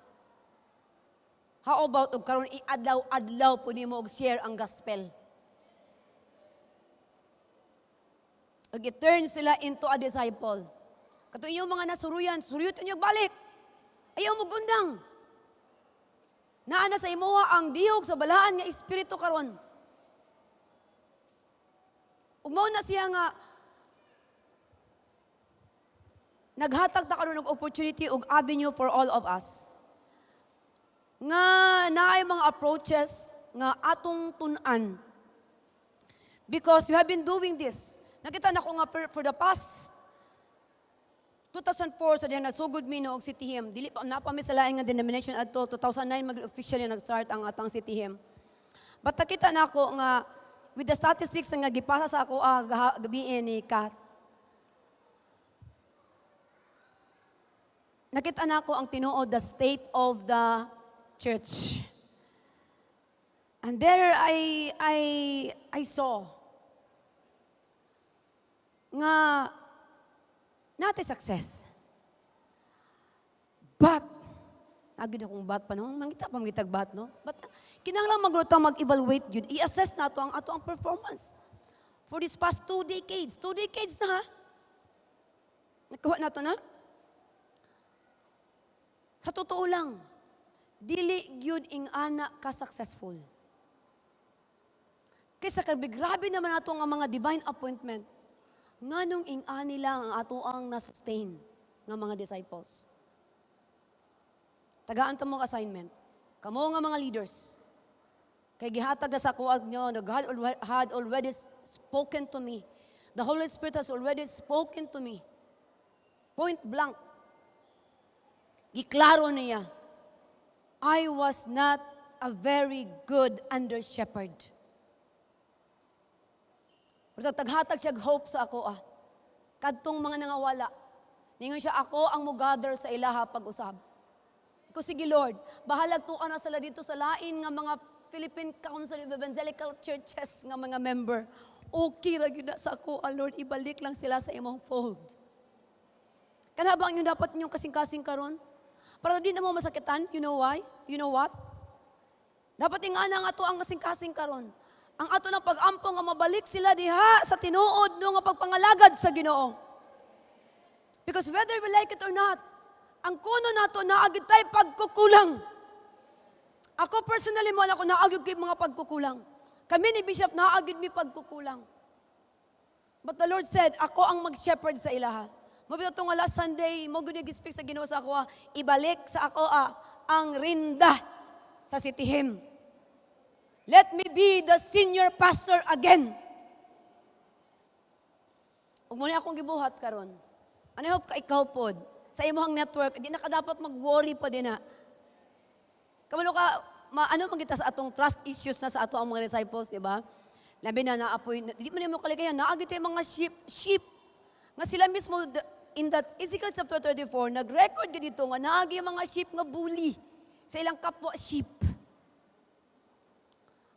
How about og karon iadlaw-adlaw po nimo og share ang gospel? Ug i-turn sila into a disciple. Kato inyong mga nasuruyan, suruyutin niyo balik. Ayaw mo gundang. Naana sa imuha ang dihog sa balaan nga espiritu karon. Ug mao na siya nga naghatag ta karon og opportunity ug avenue for all of us. Nga naay mga approaches nga atong tun-an. Because we have been doing this. Nakita na ko nga for the past 2004 sa diyan nasugod mi og city hymn. Dili pa napami sa laing nga denomination adto 2009 mag-officially nag-start ang atang city hymn. But nakita na ko nga with the statistics nga gipasa sa ako gabi ni Kath. Nakita na ko ang tinuod the state of the church. And there I saw nga natin success. But, agad akong bat pa noon, mangita pa mangitag bat, no? But, kinahanglan maglutang mag-evaluate yun. I-assess na to ang ato ang performance. For this past 2 decades. 2 decades na ha? Nakawa na to na? Sa totoo lang, dili gyud ing ana ka successful. Kaysa grabe naman ato nga mga divine appointment, nganong ing ani lang ang ato ang na-sustain nga mga disciples. Tagaan ta mong assignment. Kamo nga mga leaders. Kay gihatag na sa kuwag nyo, God had already spoken to me. The Holy Spirit has already spoken to me. Point blank. Giklaro niya, I was not a very good under-shepherd. Pero taghatag siya hope sa ako Kadtong mga nangawala. Ningon siya, ako ang mugather sa ilaha pag-usab. Ko sige Lord, bahalag tuan na sila dito sa lain nga mga Philippine Council of Evangelical Churches nga mga member. Okay ra gyud sa ako, Lord, ibalik lang sila sa imong fold. Kana ba ang dapat ninyong kasing-kasing karon? Para di na mo masakitan, you know why? You know what? Dapat nga na nga to ang kasing-kasing karon. Ang ato ng pag-ampo nga mabalik sila diha sa tinuod no nga pagpangalagad sa Ginoo. Because whether we like it or not, ang kuno nato naagid tay pagkukulang. Ako personally mo ako naagid kay mga pagkukulang. Kami ni Bishop naagid mi pagkukulang. But the Lord said, ako ang mag-shepherd sa ilaha. Mabito nga last Sunday, mo gud gi-speak sa Ginoo sa ako, ibalik sa ako ang rinda sa City Hymn. Let me be the senior pastor again. Ug mo ni akong gibuhat karon. And I hope ka ikaw pod sa imong network, di na ka dapat mag-worry pa din na. Kamalo ka, ano magita sa atong trust issues na sa ato ang mga disciples, di ba? Labi na naapoy, di man mo kaligayan, naagit yung mga sheep. Nga sila mismo, in that Ezekiel chapter 34, nag-record ka dito nga naagi mga sheep nga bully sa ilang kapwa sheep.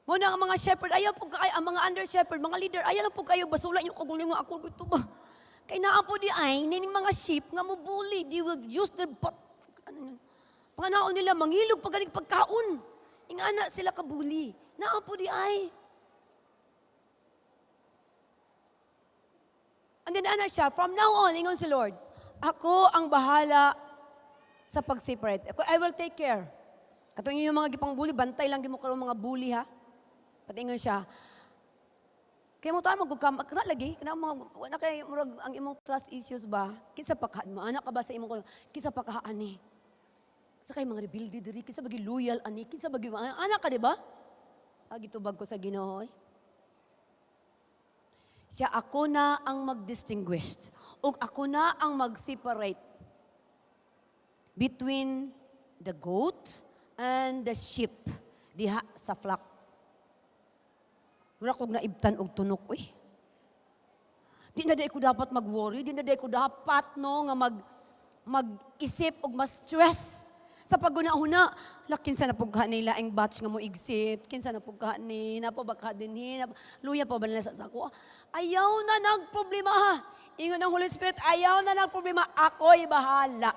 Muna ang mga shepherd, ayaw po kayo, ang mga under-shepherd, mga leader, ayaw lang po kayo, basula yung kaguling nga ako, ito ba? Kaya naapo di ay, nining mga sheep nga mo bully, they will use their butt. Panganaon nila, mangilog pagaling pagkaon. Ingana sila kabuli. Naapo di ay. And then ana siya, from now on, ingon si Lord, ako ang bahala sa pag-separate. I will take care. Katong yung mga gipang bully, bantay lang mo karon mga bully ha. Patingon siya. Kaya mo tayo magkukam, kana lagi, kana mga, wala kay murag ang imong trust issues ba? Kinsa pagkaan mo, anak ka ba sa imong, kinsa pagkaan ni? Sa kay mga rebelde diri, kinsa bagi loyal ani, kinsa bagi, anak ka di ba? Gitubag ko sa Ginoo. Siya ako na ang mag-distinguish, ug ako na ang mag-separate between the goat and the sheep diha sa flock. Wala kong naibtan og tunok, Di na day ko dapat mag-worry, di na day ko dapat nga mag-isip og ma-stress. Sa paguna-una, kinsa na pugha nila ang batch nga mo exit, kinsa na pugha ni, napabaka din luya pa ba nila sa ako. Ayaw na nagproblema ha. Ingon ng Holy Spirit, ayaw na nagproblema, ako'y bahala.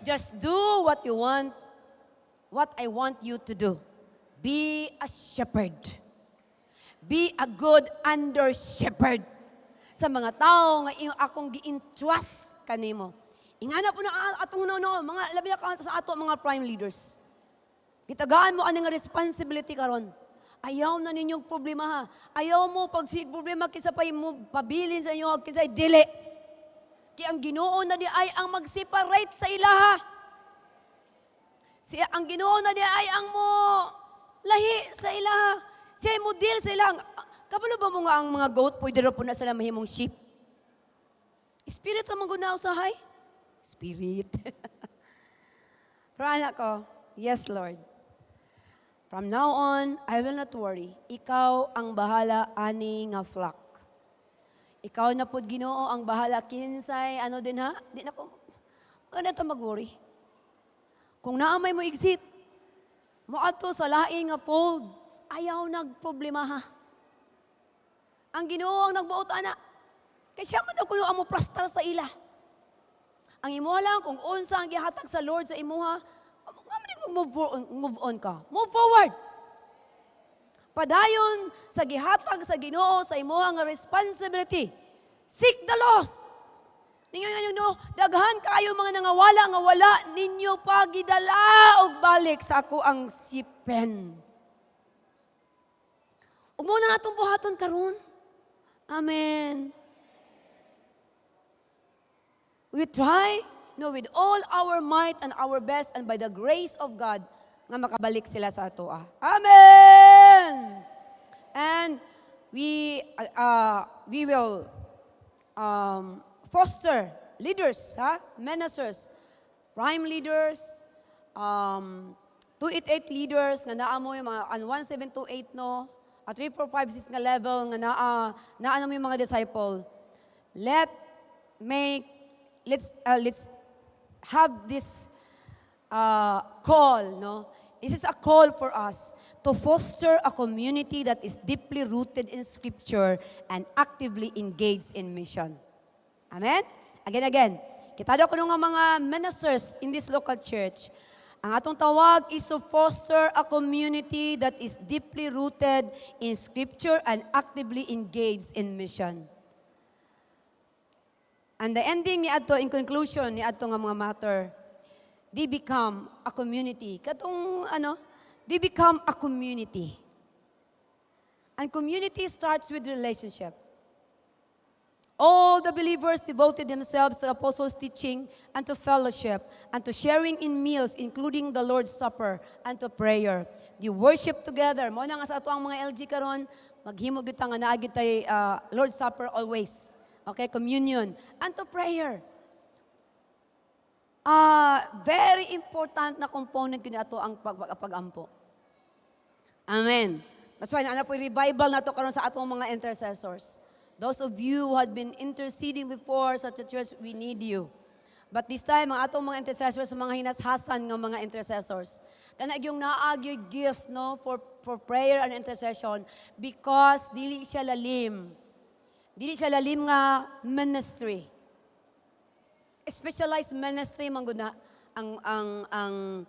Just do what you want, what I want you to do. Be a shepherd. Be a good under-shepherd sa mga tao nga akong gi-entrust kanimo. Ingana po na atong mga labi na sa ato mga prime leaders. Gitagaan mo anong responsibility karon. Ayaw na ninyong problema ha. Ayaw mo pag problema kinsa pa mo pabilin sa inyo kinsa dili. Kaya ang Ginoo na di ay ang mag-separate sa ilaha. Siya ang Ginoo na di ay ang mo lahi sa ilaha. Siya mo deal sa ilang. Kabalo ba mo nga ang mga goat, pwede rin po na sila mahimong sheep? Spirit naman gunaw sa hay? Spirit. Pero anak ko, yes Lord. From now on, I will not worry. Ikaw ang bahala ani nga flock. Ikaw na po Ginoo ang bahala kinsay, ano din ha? Di na ko, ano ta mag-worry? Kung naamay mo exit, moadto sa laing nga fold, ayaw nagproblema ha. Ang Ginoo ang nagbuot ana. Kay siya man daw kuno ang mo plastar sa ila. Ang imo lang kung unsa ang gihatag sa Lord sa imuha, nga man move on ka. Move forward. Padayon sa gihatag sa Ginoo sa imuha nga responsibility. Seek the lost. Ninyo no, daghan kayo mga nangawala nga wala ninyo pagidala og balik sa ako ang sipen. Ug mo na atong buhaton karon. Amen. We try, with all our might and our best and by the grace of God, nga makabalik sila sa ato. Amen! And we will foster leaders, ministers, prime leaders, 288 leaders, nga naa mo yung mga 1728 no, at 3, 4, 5, 6 nga level, nga naa mo yung mga disciple. Let's have this call, no? This is a call for us to foster a community that is deeply rooted in Scripture and actively engaged in mission. Amen? Again. Kita daw ko nga mga ministers in this local church. Ang atong tawag is to foster a community that is deeply rooted in Scripture and actively engaged in mission. And the ending ni ato, in conclusion ni ato nga mga matter, they become a community. They become a community. And community starts with relationship. All the believers devoted themselves to the apostles' teaching and to fellowship and to sharing in meals, including the Lord's Supper and to prayer. They worship together. Mo na nga sa ato ang mga LG karon, maghimo gyud ta nga naa gyud tay Lord's Supper always. Okay, communion and to prayer. Very important na component ko ato ang pag-ampo. Amen. That's why na po revival na to karon sa atong mga intercessors. Those of you who had been interceding before sa church, we need you. But this time, ang atong mga intercessors, mga hinashasan ng mga intercessors, kana yung naag yung gift no for prayer and intercession because dili siya lalim. Dili siya lalim nga ministry. Specialized ministry mangguna ang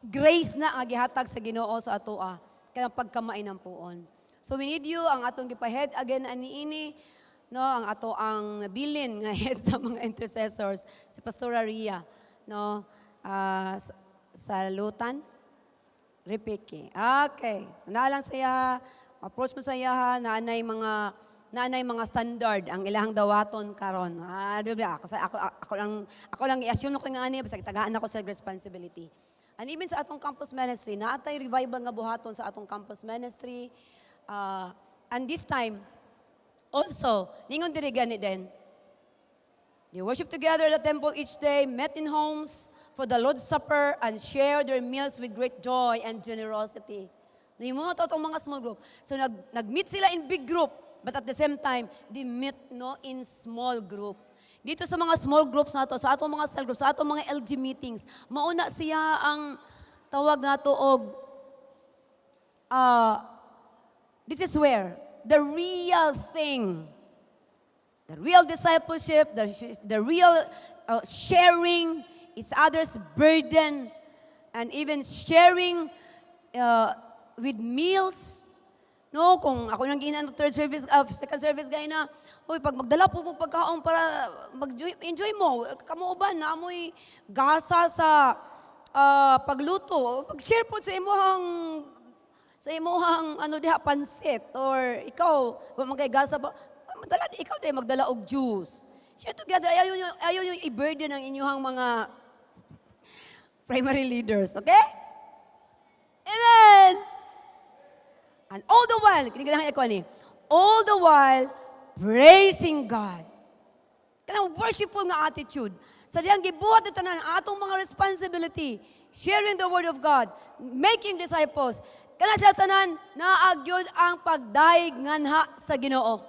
grace na ang gihatag sa Ginoo sa atoa kanang pagkamay ng puon. So we need you ang atong gipahead again aniini no ang ato ang bilin nga head sa mga intercessors si Pastora Ria no sa Lutan Ripiki. Okay, nalang saya approach mo sa iya nanay mga standard ang ilahang dawaton karon. Ako lang i-assume ko nga ani basta tagaan ako sa responsibility. And even sa atong campus ministry, naatay revival nga buhaton sa atong campus ministry. And this time also, ningon diri gani din. They worship together at the temple each day, met in homes for the Lord's Supper and share their meals with great joy and generosity. Nahimo to itong mga small group. So nag-meet sila in big group. But at the same time, they meet no in small group. Dito sa mga small groups nato, sa atong mga cell groups, sa atong mga LG meetings, mauna siya ang tawag nato og this is where the real thing, the real discipleship, the real sharing each other's burden, and even sharing with meals. No, kung ako nang ginan third service, second service gay na, uy, pag magdala po pagkaon para mag-enjoy mo, kamuuban na amoy gasa sa pagluto, mag-share po sa imuhang diha pansit or ikaw, magay gasa ba, magdala ikaw tayo magdala og juice. Share together, ayaw yung i-burden ang inyong mga primary leaders, okay? Amen! And all the while, kinikilahan ako ni, all the while, praising God. Kanang worshipful nga attitude. Sa diyang gibuhat na tanan, atong mga responsibility, sharing the Word of God, making disciples, kanang sa tanan, naagyod ang pagdaig nganha sa Ginoo.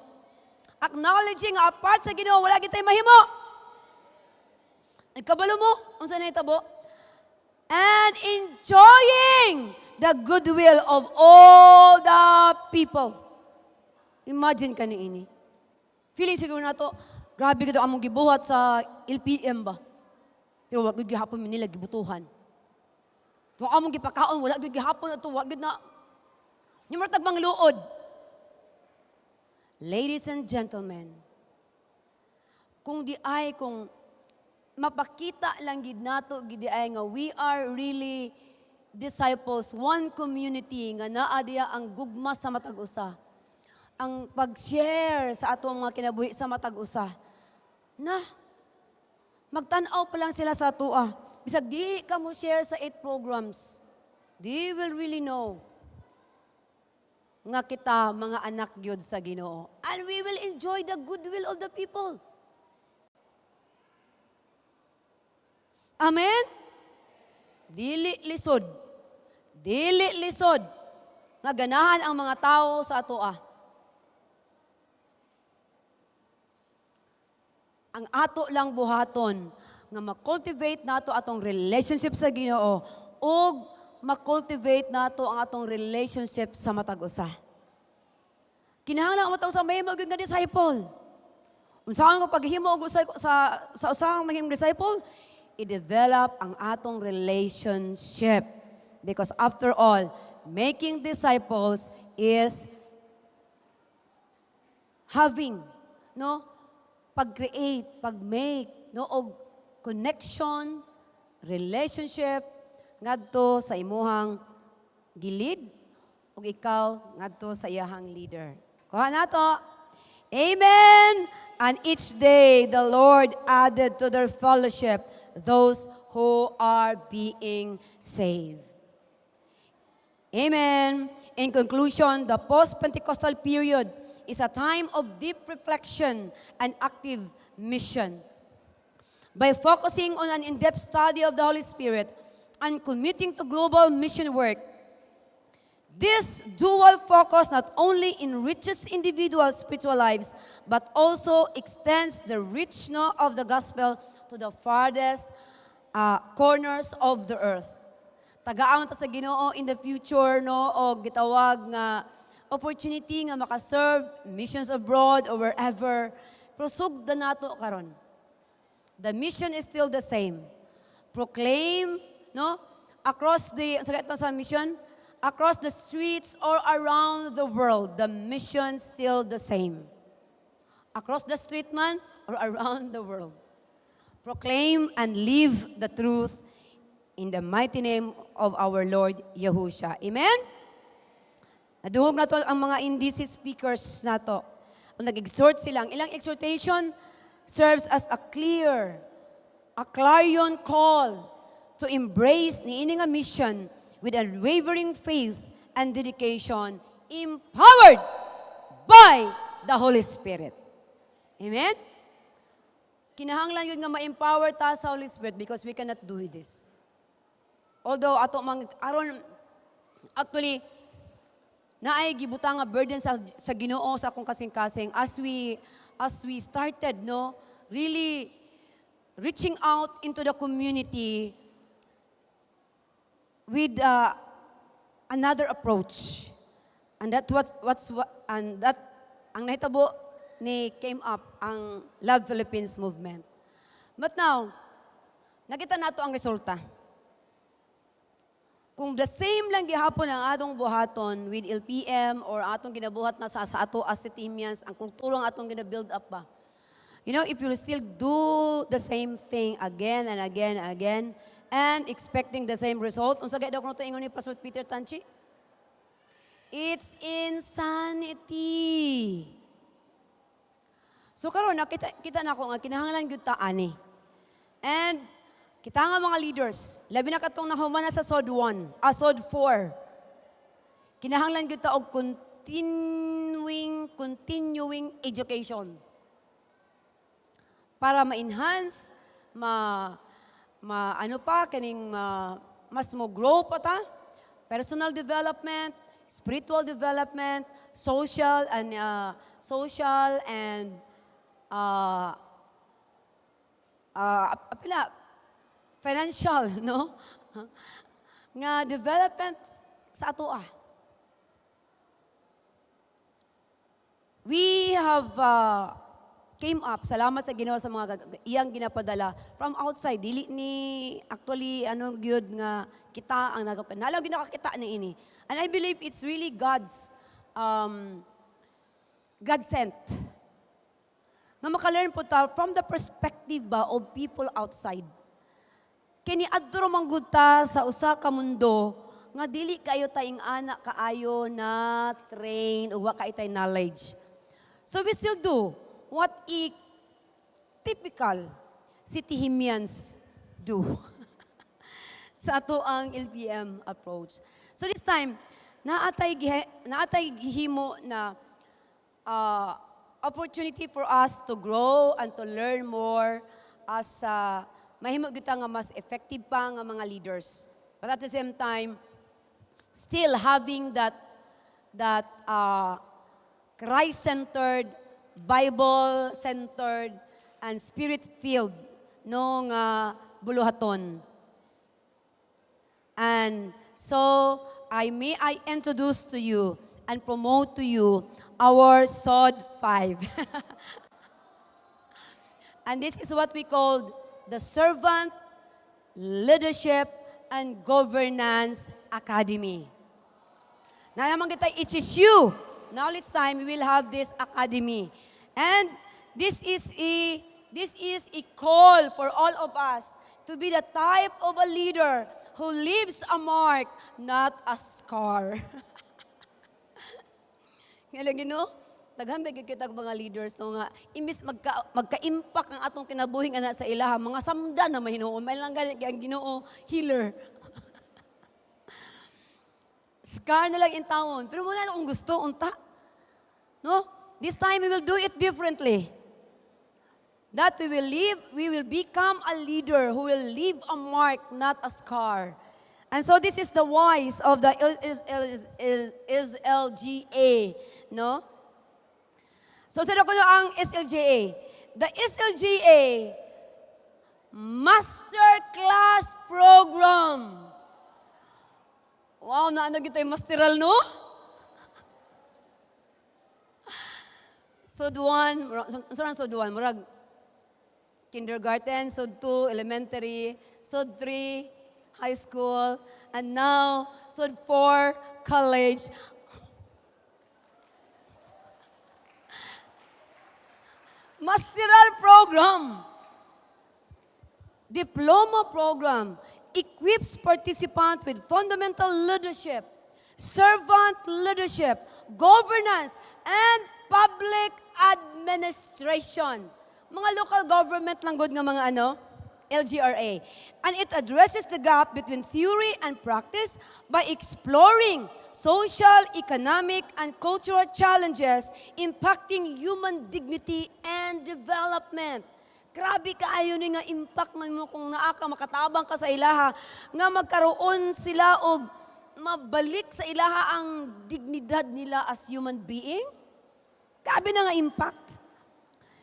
Acknowledging apart sa Ginoo, wala kitay mahimo. Nagkabalo mo, unsa na itabo? And enjoying the goodwill of all the people. Imagine ka ni ini. Feeling siguro na to, grabe ka among gibuhat sa LPM ba? Pero wag gid gihapon mi nila gibutuhan. Kung among gipakaon, wala gid gihapon ato, wag gid na. Yung matag mangluod. Ladies and gentlemen, kung mapakita lang gid nato gid ay nga we are really disciples, one community nga naa diya ang gugma sa matag usa. Ang pag-share sa atong mga kinabuhi sa matag usa. Na magtan-aw pa lang sila sa atoa. Bisag di ka mo share sa 8 programs, they will really know nga kita mga anak gyud sa Ginoo. And we will enjoy the goodwill of the people. Amen? Dili lisod. Dili lisod. Nga ganahan ang mga tao sa atoa. Ang ato lang buhaton nga ma-cultivate nato atong relationship sa Ginoo ug ma-cultivate nato ang atong relationship sa matag usa. Kinahanglan ang matag usa mahimo gyud nga disciple. Unsaon nga paghimo og sa usahang mahimong disciple? I-develop ang atong relationship. Because after all, making disciples is having, pag-create, pag-make, og connection, relationship, ngadto sa imuhang gilid, ug ikaw ngadto sa iyahang leader. Kuha nato. Amen! And each day the Lord added to their fellowship those who are being saved. Amen. In conclusion, the post-Pentecostal period is a time of deep reflection and active mission. By focusing on an in-depth study of the Holy Spirit and committing to global mission work, this dual focus not only enriches individual spiritual lives, but also extends the reach of the gospel to the farthest corners of the earth. Tagaan ta sa Ginoo in the future, o gitawag nga opportunity nga makaserve missions abroad or wherever. Pero sugda nato karon. The mission is still the same. Proclaim, across sa mission, across the streets or around the world, the mission still the same. Across the street man or around the world. Proclaim and live the truth in the mighty name of our Lord Yahushua. Amen? Naduhog na to ang mga indice speakers na to. Nag-exhort silang. Ilang exhortation serves as a clarion call to embrace niini nga mission with unwavering faith and dedication, empowered by the Holy Spirit. Amen? Kinahanglan yun nga ma-empower ta sa Holy Spirit because we cannot do this. Although ato actually naay gibutang nga burden sa Ginoo sa akong kasing-kasing as we started really reaching out into the community with another approach. And that ang nahitabo ni came up ang Love Philippines movement. But now, nakita nato ang resulta. Kung the same lang gihapon ang atong buhaton with LPM or atong ginabuhat na sa ato as Citimians, ang kulturang atong gina-build up ba. If you still do the same thing again and again and again and expecting the same result, unsa gayud ko ingon ni Pastor Peter Tanchi? It's insanity. So karon kita na ko nga kinahanglan gyud ta ani. And kita nga mga leaders, labi na katong nahuman na sa SOD 1, SOD 4. Kinahanglan gyud ta og continuing education. Para ma-enhance, mas mo grow pa ta. Personal development, spiritual development, social and financial, nga development sa ato We have came up, salamat sa Ginoo sa mga iyang ginapadala from outside. Dili ni actually gyud nga kita ang nalaw gyud nakakita ni ini. And I believe it's really God's God sent. Nga maka-learn po ta from the perspective ba of people outside. Kini adto man gud ta sa usa ka mundo nga dili kayo taing anak kaayo na train o wa kay tay knowledge. So we still do what typical Citihimians do sa ato ang LPM approach. So this time, naatay gihimo na opportunity for us to grow and to learn more as mahimo kita nga mas effective pa nga mga leaders. But at the same time, still having that Christ-centered, Bible-centered, and Spirit-filled nung buluhaton. And so, I introduce to you and promote to you our SOD 5. And this is what we call the Servant Leadership and Governance Academy. Na naman kita, it is you. Now it's time we will have this academy. And this is a call for all of us to be the type of a leader who leaves a mark, not a scar. Ngayon, daghan ba kita mga leaders no nga imbis magka-impact ang atong kinabuhing ana sa ilaha, mga samda na mahinuon, may lang gani ang Ginoo healer. Scar na lang in taon. Pero muna akong gusto, unta. No? This time we will do it differently. That we will become a leader who will leave a mark, not a scar. And so this is the wise of the SLGA. No? So sa ko ang SLGA. The SLGA Masterclass Program. Wow, naano gito yung masteral, no? Sod 1, Sod 1, murag kindergarten, Sod 2, elementary, Sod 3, high school, and now Sod 4, college. Masteral program. Diploma program equips participants with fundamental leadership, servant leadership, governance, and public administration. Mga local government lang good nga mga LGRA. And it addresses the gap between theory and practice by exploring social, economic, and cultural challenges impacting human dignity and development. Grabe kaayo ni nga impact mo kung naa ka makatabang ka sa ilaha nga magkaroon sila og mabalik sa ilaha ang dignidad nila as human being. Grabe na nga impact.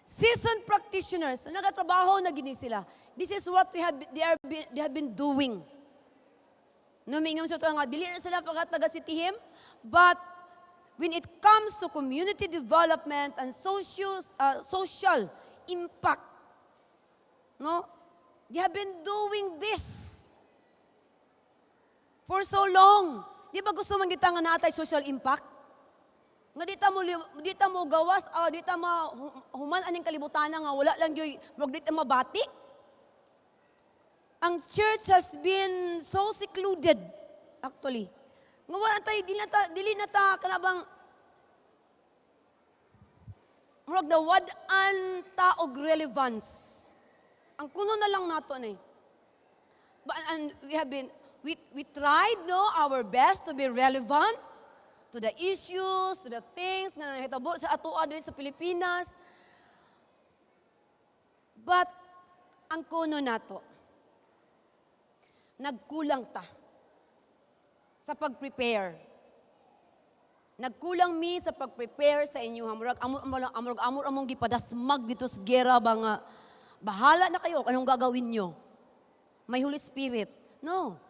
Seasoned practitioners, nagatrabaho na gini sila. This is what they have been doing. Numingam sa ito nga, dili na sila pagkataga si Tihim, but when it comes to community development and social impact, no? They have been doing this for so long. Di ba gusto man kita nga natay social impact? Nga di ta mo gawas, di ta human aning kalibutan nga wala lang yoy, wag di ta mabati. Ang church has been so secluded actually. Nga wala tay dili na ta kanabang murag na wad-an ta og relevance. Ang kuno na lang nato ni. And we tried our best to be relevant to the issues, to the things nga nahitabo sa atoa diri sa Pilipinas. But ang kuno nato, nagkulang ta sa pag-prepare. Nagkulang mi sa pag-prepare sa inyo. Amurag among gipadasmag dito sa gera ba nga bahala na kayo anong gagawin nyo. May Holy Spirit. No.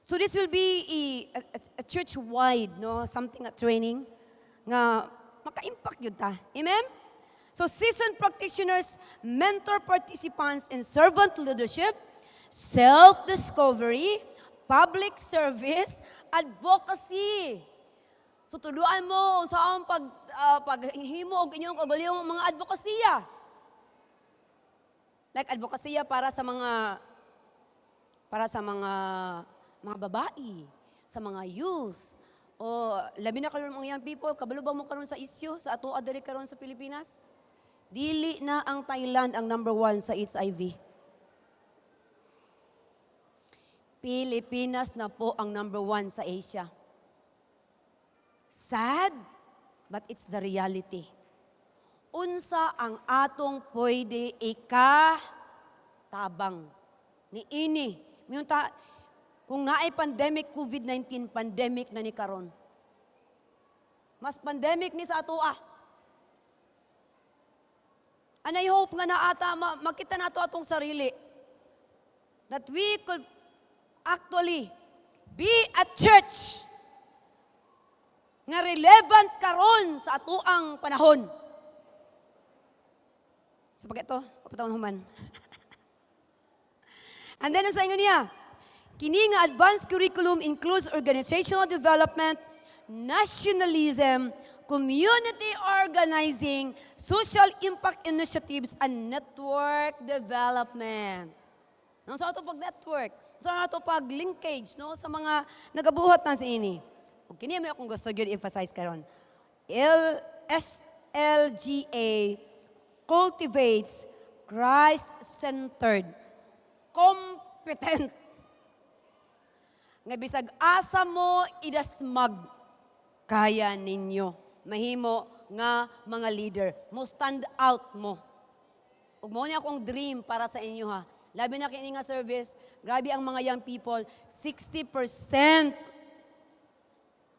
So this will be a church-wide, no, something a training nga maka-impact yun ta. Amen? So seasoned practitioners mentor participants in servant leadership, self-discovery, public service, advocacy. So tuluan mo saan paghimo og inyong kaguliyong mga advokasya. Like advokasya para sa mga babae, sa mga youth, o labi na karon mga young people, kabalo ba mo karon sa isyu sa ato adiri karon sa Pilipinas? Dili na ang Thailand ang number 1 sa HIV. Pilipinas na po ang number 1 sa Asia. Sad, but it's the reality. Unsa ang atong pwede ikatabang ni ini. Kung naay pandemic, COVID-19, pandemic na ni karon. Mas pandemic ni sa ato And I hope nga naata, makita nato atong sarili that we could actually be a church nga relevant karon sa atoang panahon. So pag ito, kapatawang human. And then sa inyo niya, kini nga advanced curriculum includes organizational development, nationalism, community organizing, social impact initiatives, and network development. Nang sa ato pag-network, sa ato pag-linkage, no, sa mga nagabuhat na sa ini. O kini may akong gusto yun emphasize karon. SLGA cultivates Christ-centered, competent, nga bisag asa mo idasmag kaya ninyo mahimo nga mga leader mo, stand out mo. Ug mao ni akong dream para sa inyo ha. Labi na kini nga service, grabe ang mga young people, 60%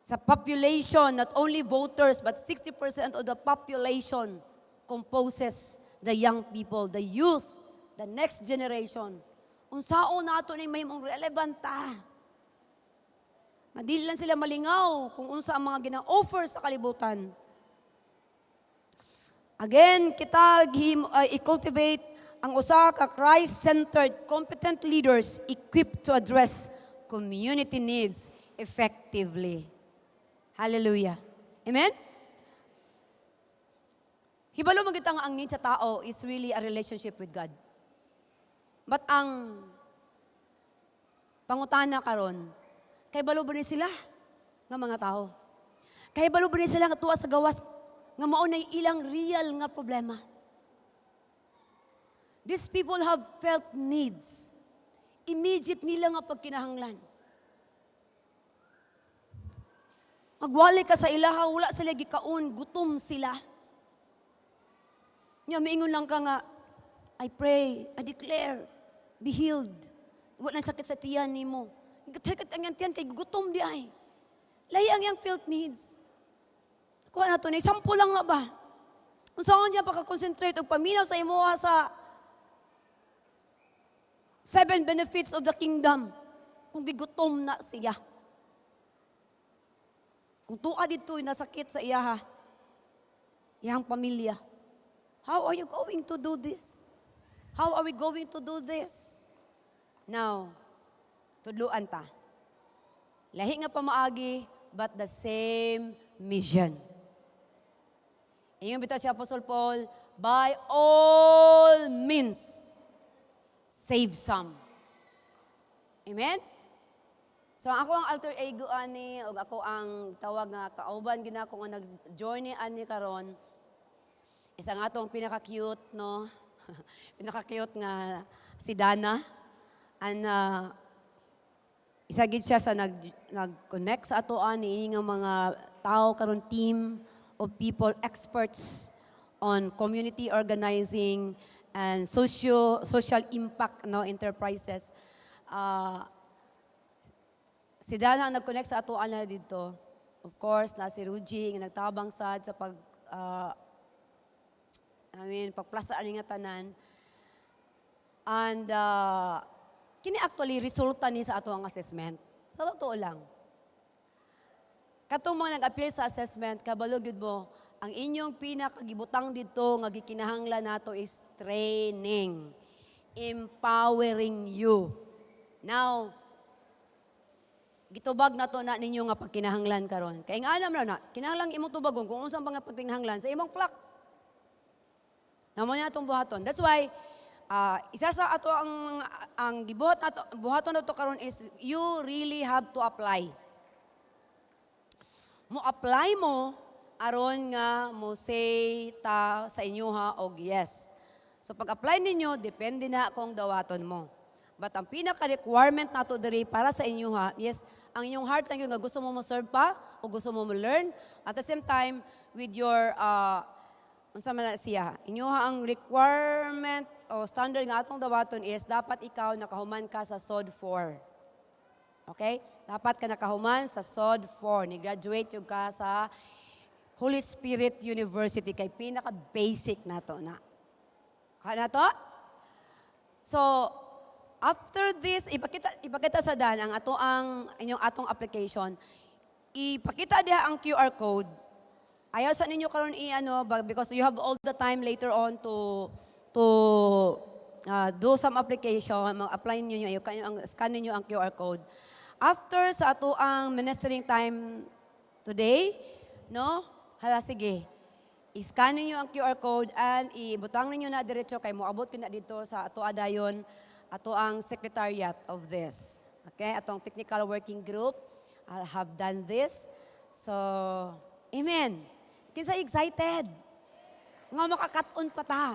sa population, not only voters, but 60% of the population composes the young people, the youth, the next generation. Unsaon nato ni mahimong relevant ta. Nga dili lang sila malingaw kung unsa ang mga gina-offer sa kalibutan. Again, kita i-cultivate ang usa ka Christ-centered, competent leaders equipped to address community needs effectively. Hallelujah. Amen? Hibalo man kita nga ang need sa tao is really a relationship with God. But ang pangutana karon, kay balo ba ni sila nga mga tao? Kay balo ba ni sila nga tuwa sa gawas nga mao nay ilang real nga problema? These people have felt needs. Immediate nila nga pagkinahanglan. Magwali ka sa ilaha, wala sila gikaon, gutom sila. Nya miingon lang ka nga, I pray, I declare, be healed. Wala na sakit sa tiyan nimo. Sakit ang yan tiyan kay gutom di ay. Lahi ang yang felt needs. Kuha na to, na sample lang na ba? Kung saan niya pagka-concentrate o paminaw sa imuha sa 7 benefits of the kingdom. Kung gigutom na siya. Kung tuwa dito'y nasakit sa iyaha, iyang pamilya. How are you going to do this? How are we going to do this? Now, tudluan ta. Lahi nga pamaagi, but the same mission. Ingon bitaw si Apostle Paul, by all means, save some. Amen? So ako ang alter ego ani, o ako ang tawag nga kauban gina ko nga nag-journey ani karon. Isang atong pinaka-cute, no? Pinaka-cute nga si Dana. And isa gid siya sa nag-connect sa ato ani nga mga tao karon, team of people, experts on community organizing and social impact, no, enterprises. Si Dana ang nag-connect sa ato ana dito. Of course, na si Ruji nga nagtabang sad sa pagplasa ani nga tanan. And kini actually resulta ni sa ato ang assessment. Sa totoo lang. Katong mga nag-appeal sa assessment, kabalo gyud mo, ang inyong pinakagibutang dito nga gikinahanglan nato is training, empowering you. Now, gitubag na to na ninyo nga pagkinahanglan karon. Kay nga alam na kinahanglan imong tubagon kung unsang mga pagkinahanglan sa imong flock. Namo niya atong buhaton. That's why isa sa ato ang gibuhat nato buhaton nato karon is you really have to apply. Mo apply mo aron nga mo say ta sa inyoha og yes. So pag-apply ninyo depende na kung dawaton mo. But ang pinaka-requirement nato diri para sa inyoha, yes, ang inyong heart lang yung nga gusto mo serve pa o gusto mo learn. At the same time, with your unsa man na siya, inyoha ang requirement o standard nga atong dawaton is dapat ikaw nakahuman ka sa SOD 4. Okay? Dapat ka nakahuman sa SOD 4. Ni-graduate yung ka sa Holy Spirit University kay pinaka-basic na to na. Kaya na to? So, after this, ipakita sa Dan ang inyong atong application. Ipakita diha ang QR code. Ayaw sa ninyo karon because you have all the time later on to do some application, mag-apply niyo scan niyo ang QR code. After sa ato ang ministering time today, no? Hala sige. I-scan niyo ang QR code and ibutang niyo na diretso kay moabot ko na dito sa ato adayon, ato ang secretariat of this. Okay? Atong technical working group. I have done this. So, amen. Kinsa excited? Nga makakat-on pa ta.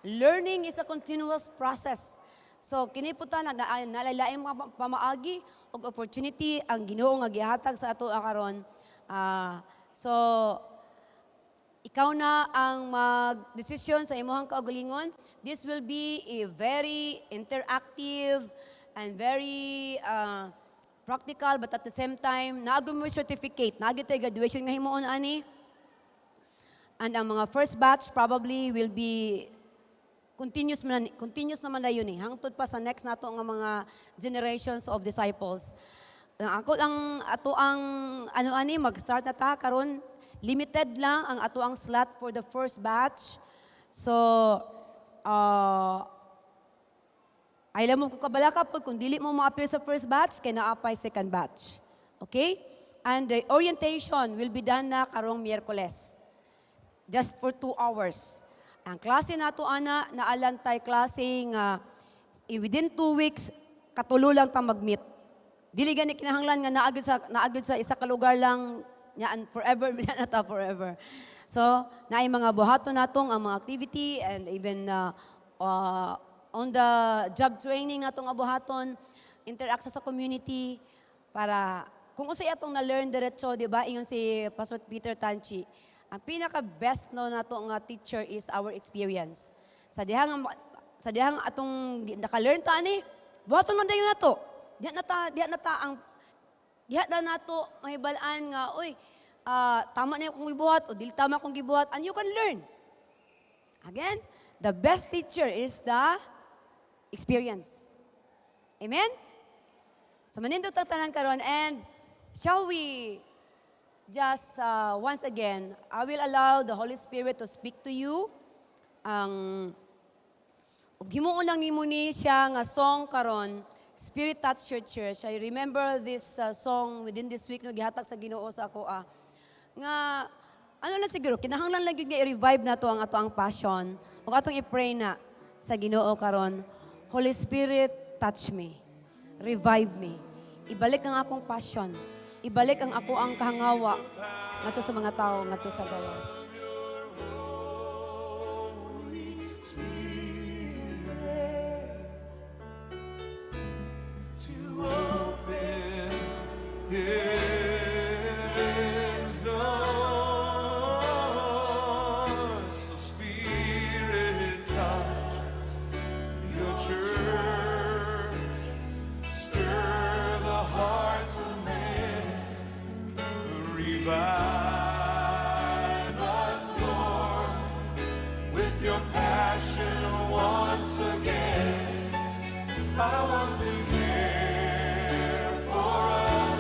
Learning is a continuous process. So, kiniputan na nalalaing mga pamaagi o opportunity ang Ginoo nga gihatag sa ato karon. So, ikaw na ang mag-desisyon sa imong kaugalingon. This will be a very interactive and very practical, but at the same time, naagod mo certificate, naagod tayo graduation nga himuon ani. And ang mga first batch probably will be continuous naman na yun eh. Hangtod pa sa next nato nga mga generations of disciples. Ako mag-start na ta karon. Limited lang ang ato ang slot for the first batch. So, ay lang mo kabala kapag kung dili mo ma-apply sa first batch, kay na-apply second batch. Okay? And the orientation will be done na karong Miyerkules. Just for 2 hours. Ang klase nato ana naalantay klaseng within 2 weeks katulo lang ta mag-meet. Dili gani kinahanglan nga naagid sa isa ka lugar lang yan forever na ta forever. So, naay mga buhaton natong ang mga activity and even on the job training natong buhaton, interact sa community para kung usay atong na-learn diretso, di ba? Ingon si Pastor Peter Tanchi, ang pinaka-best no nato nga teacher is our experience. Sa dihang atong naka-learn ta ani, buhaton man dayon nato. Diha na nato mahibalaan nga, tama na yung kong gibuhat o dili tama kong gibuhat, and you can learn. Again, the best teacher is the experience. Amen? So manindot ang tanan karon, and shall we just once again, I will allow the Holy Spirit to speak to you. Himuon lang nimo ni siya nga song karon, Spirit Touch Your Church. I remember this song within this week no gihatag sa Ginoo sa ako nga ano lang siguro kinahanglan lang gyud nga i-revive nato ang ato ang passion ug atong i-pray na sa Ginoo karon. Holy Spirit, touch me. Revive me. Ibalik ang akong passion. Ibalik ang ako ang kahangawa ngadto sa mga tao ngadto sa gawas. Revive us, Lord, with your passion once again. I want to care for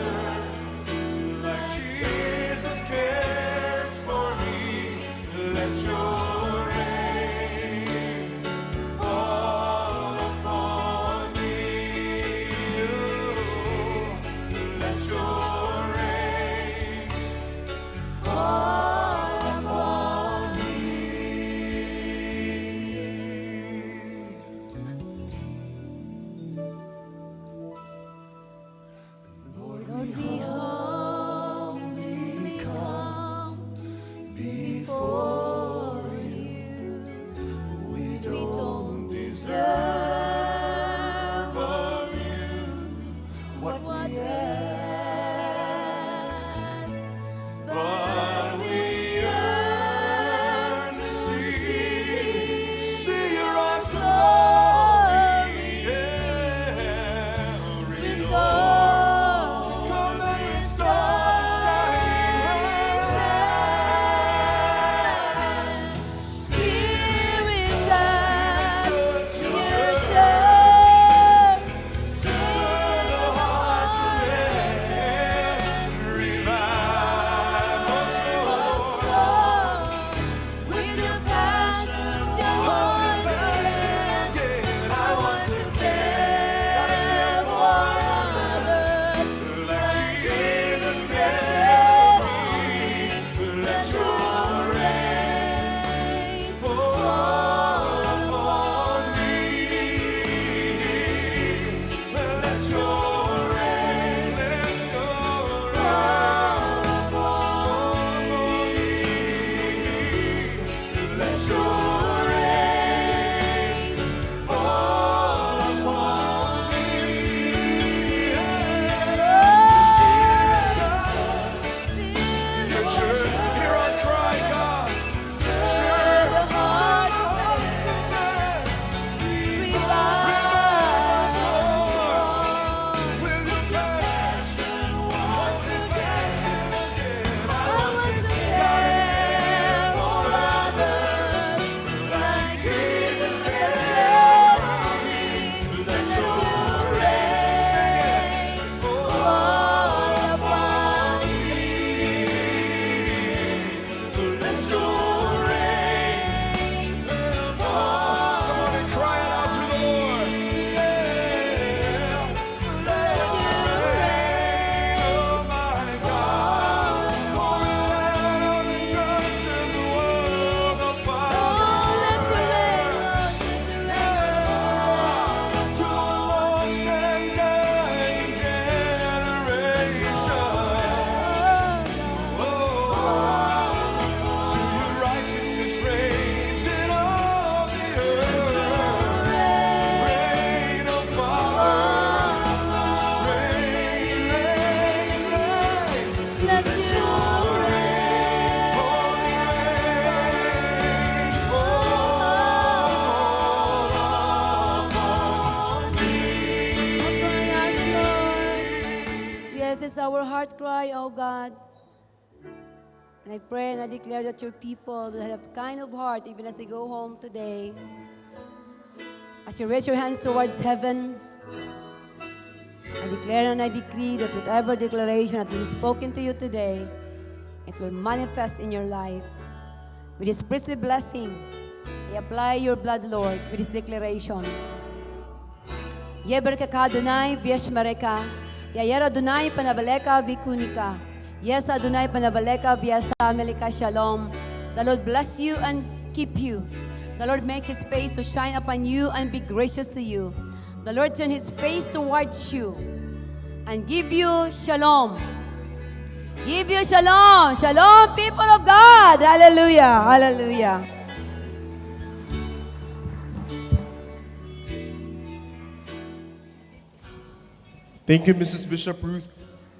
This is our heart cry, O God. And I pray and I declare that your people will have the kind of heart even as they go home today. As you raise your hands towards heaven, I declare and I decree that whatever declaration that is spoken to you today, it will manifest in your life. With this priestly blessing, I apply your blood, Lord, with this declaration. Yeber ka Adonai, v'yesh mareka. Yayer Adonai, panabaleka, v'kunika. Yes, Adonai, panabaleka, v'yasa meleka shalom. The Lord bless you and keep you. The Lord makes His face to shine upon you and be gracious to you. The Lord turn His face towards you and give you shalom. Give you shalom. Shalom, people of God. Hallelujah. Hallelujah. Thank you, Mrs. Bishop Ruth.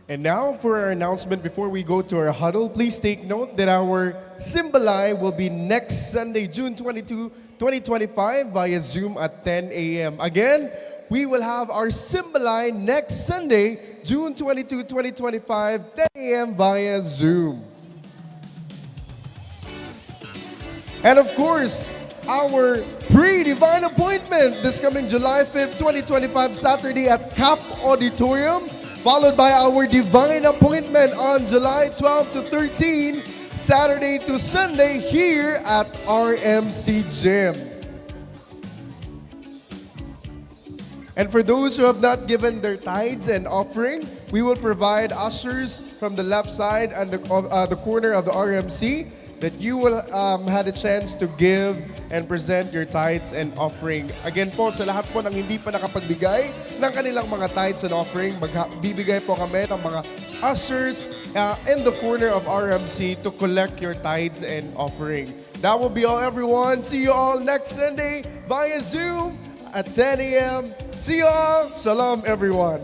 And now for our announcement before we go to our huddle, please take note that our Symbolai will be next Sunday, June 22, 2025 via Zoom at 10 a.m. Again, we will have our Symbolai next Sunday, June 22, 2025, 10 a.m. via Zoom. And of course, our pre-divine appointment this coming July 5th, 2025, Saturday at CAP Auditorium, followed by our divine appointment on July 12 to 13, Saturday to Sunday here at RMC Gym. And for those who have not given their tithes and offering, we will provide ushers from the left side and the corner of the RMC that you will had a chance to give and present your tithes and offering. Again po, sa lahat po ng hindi pa nakapagbigay ng kanilang mga tithes and offering, magbibigay po kami ng mga ushers in the corner of RMC to collect your tithes and offering. That will be all, everyone. See you all next Sunday via Zoom at 10 a.m. See you all. Shalom, everyone.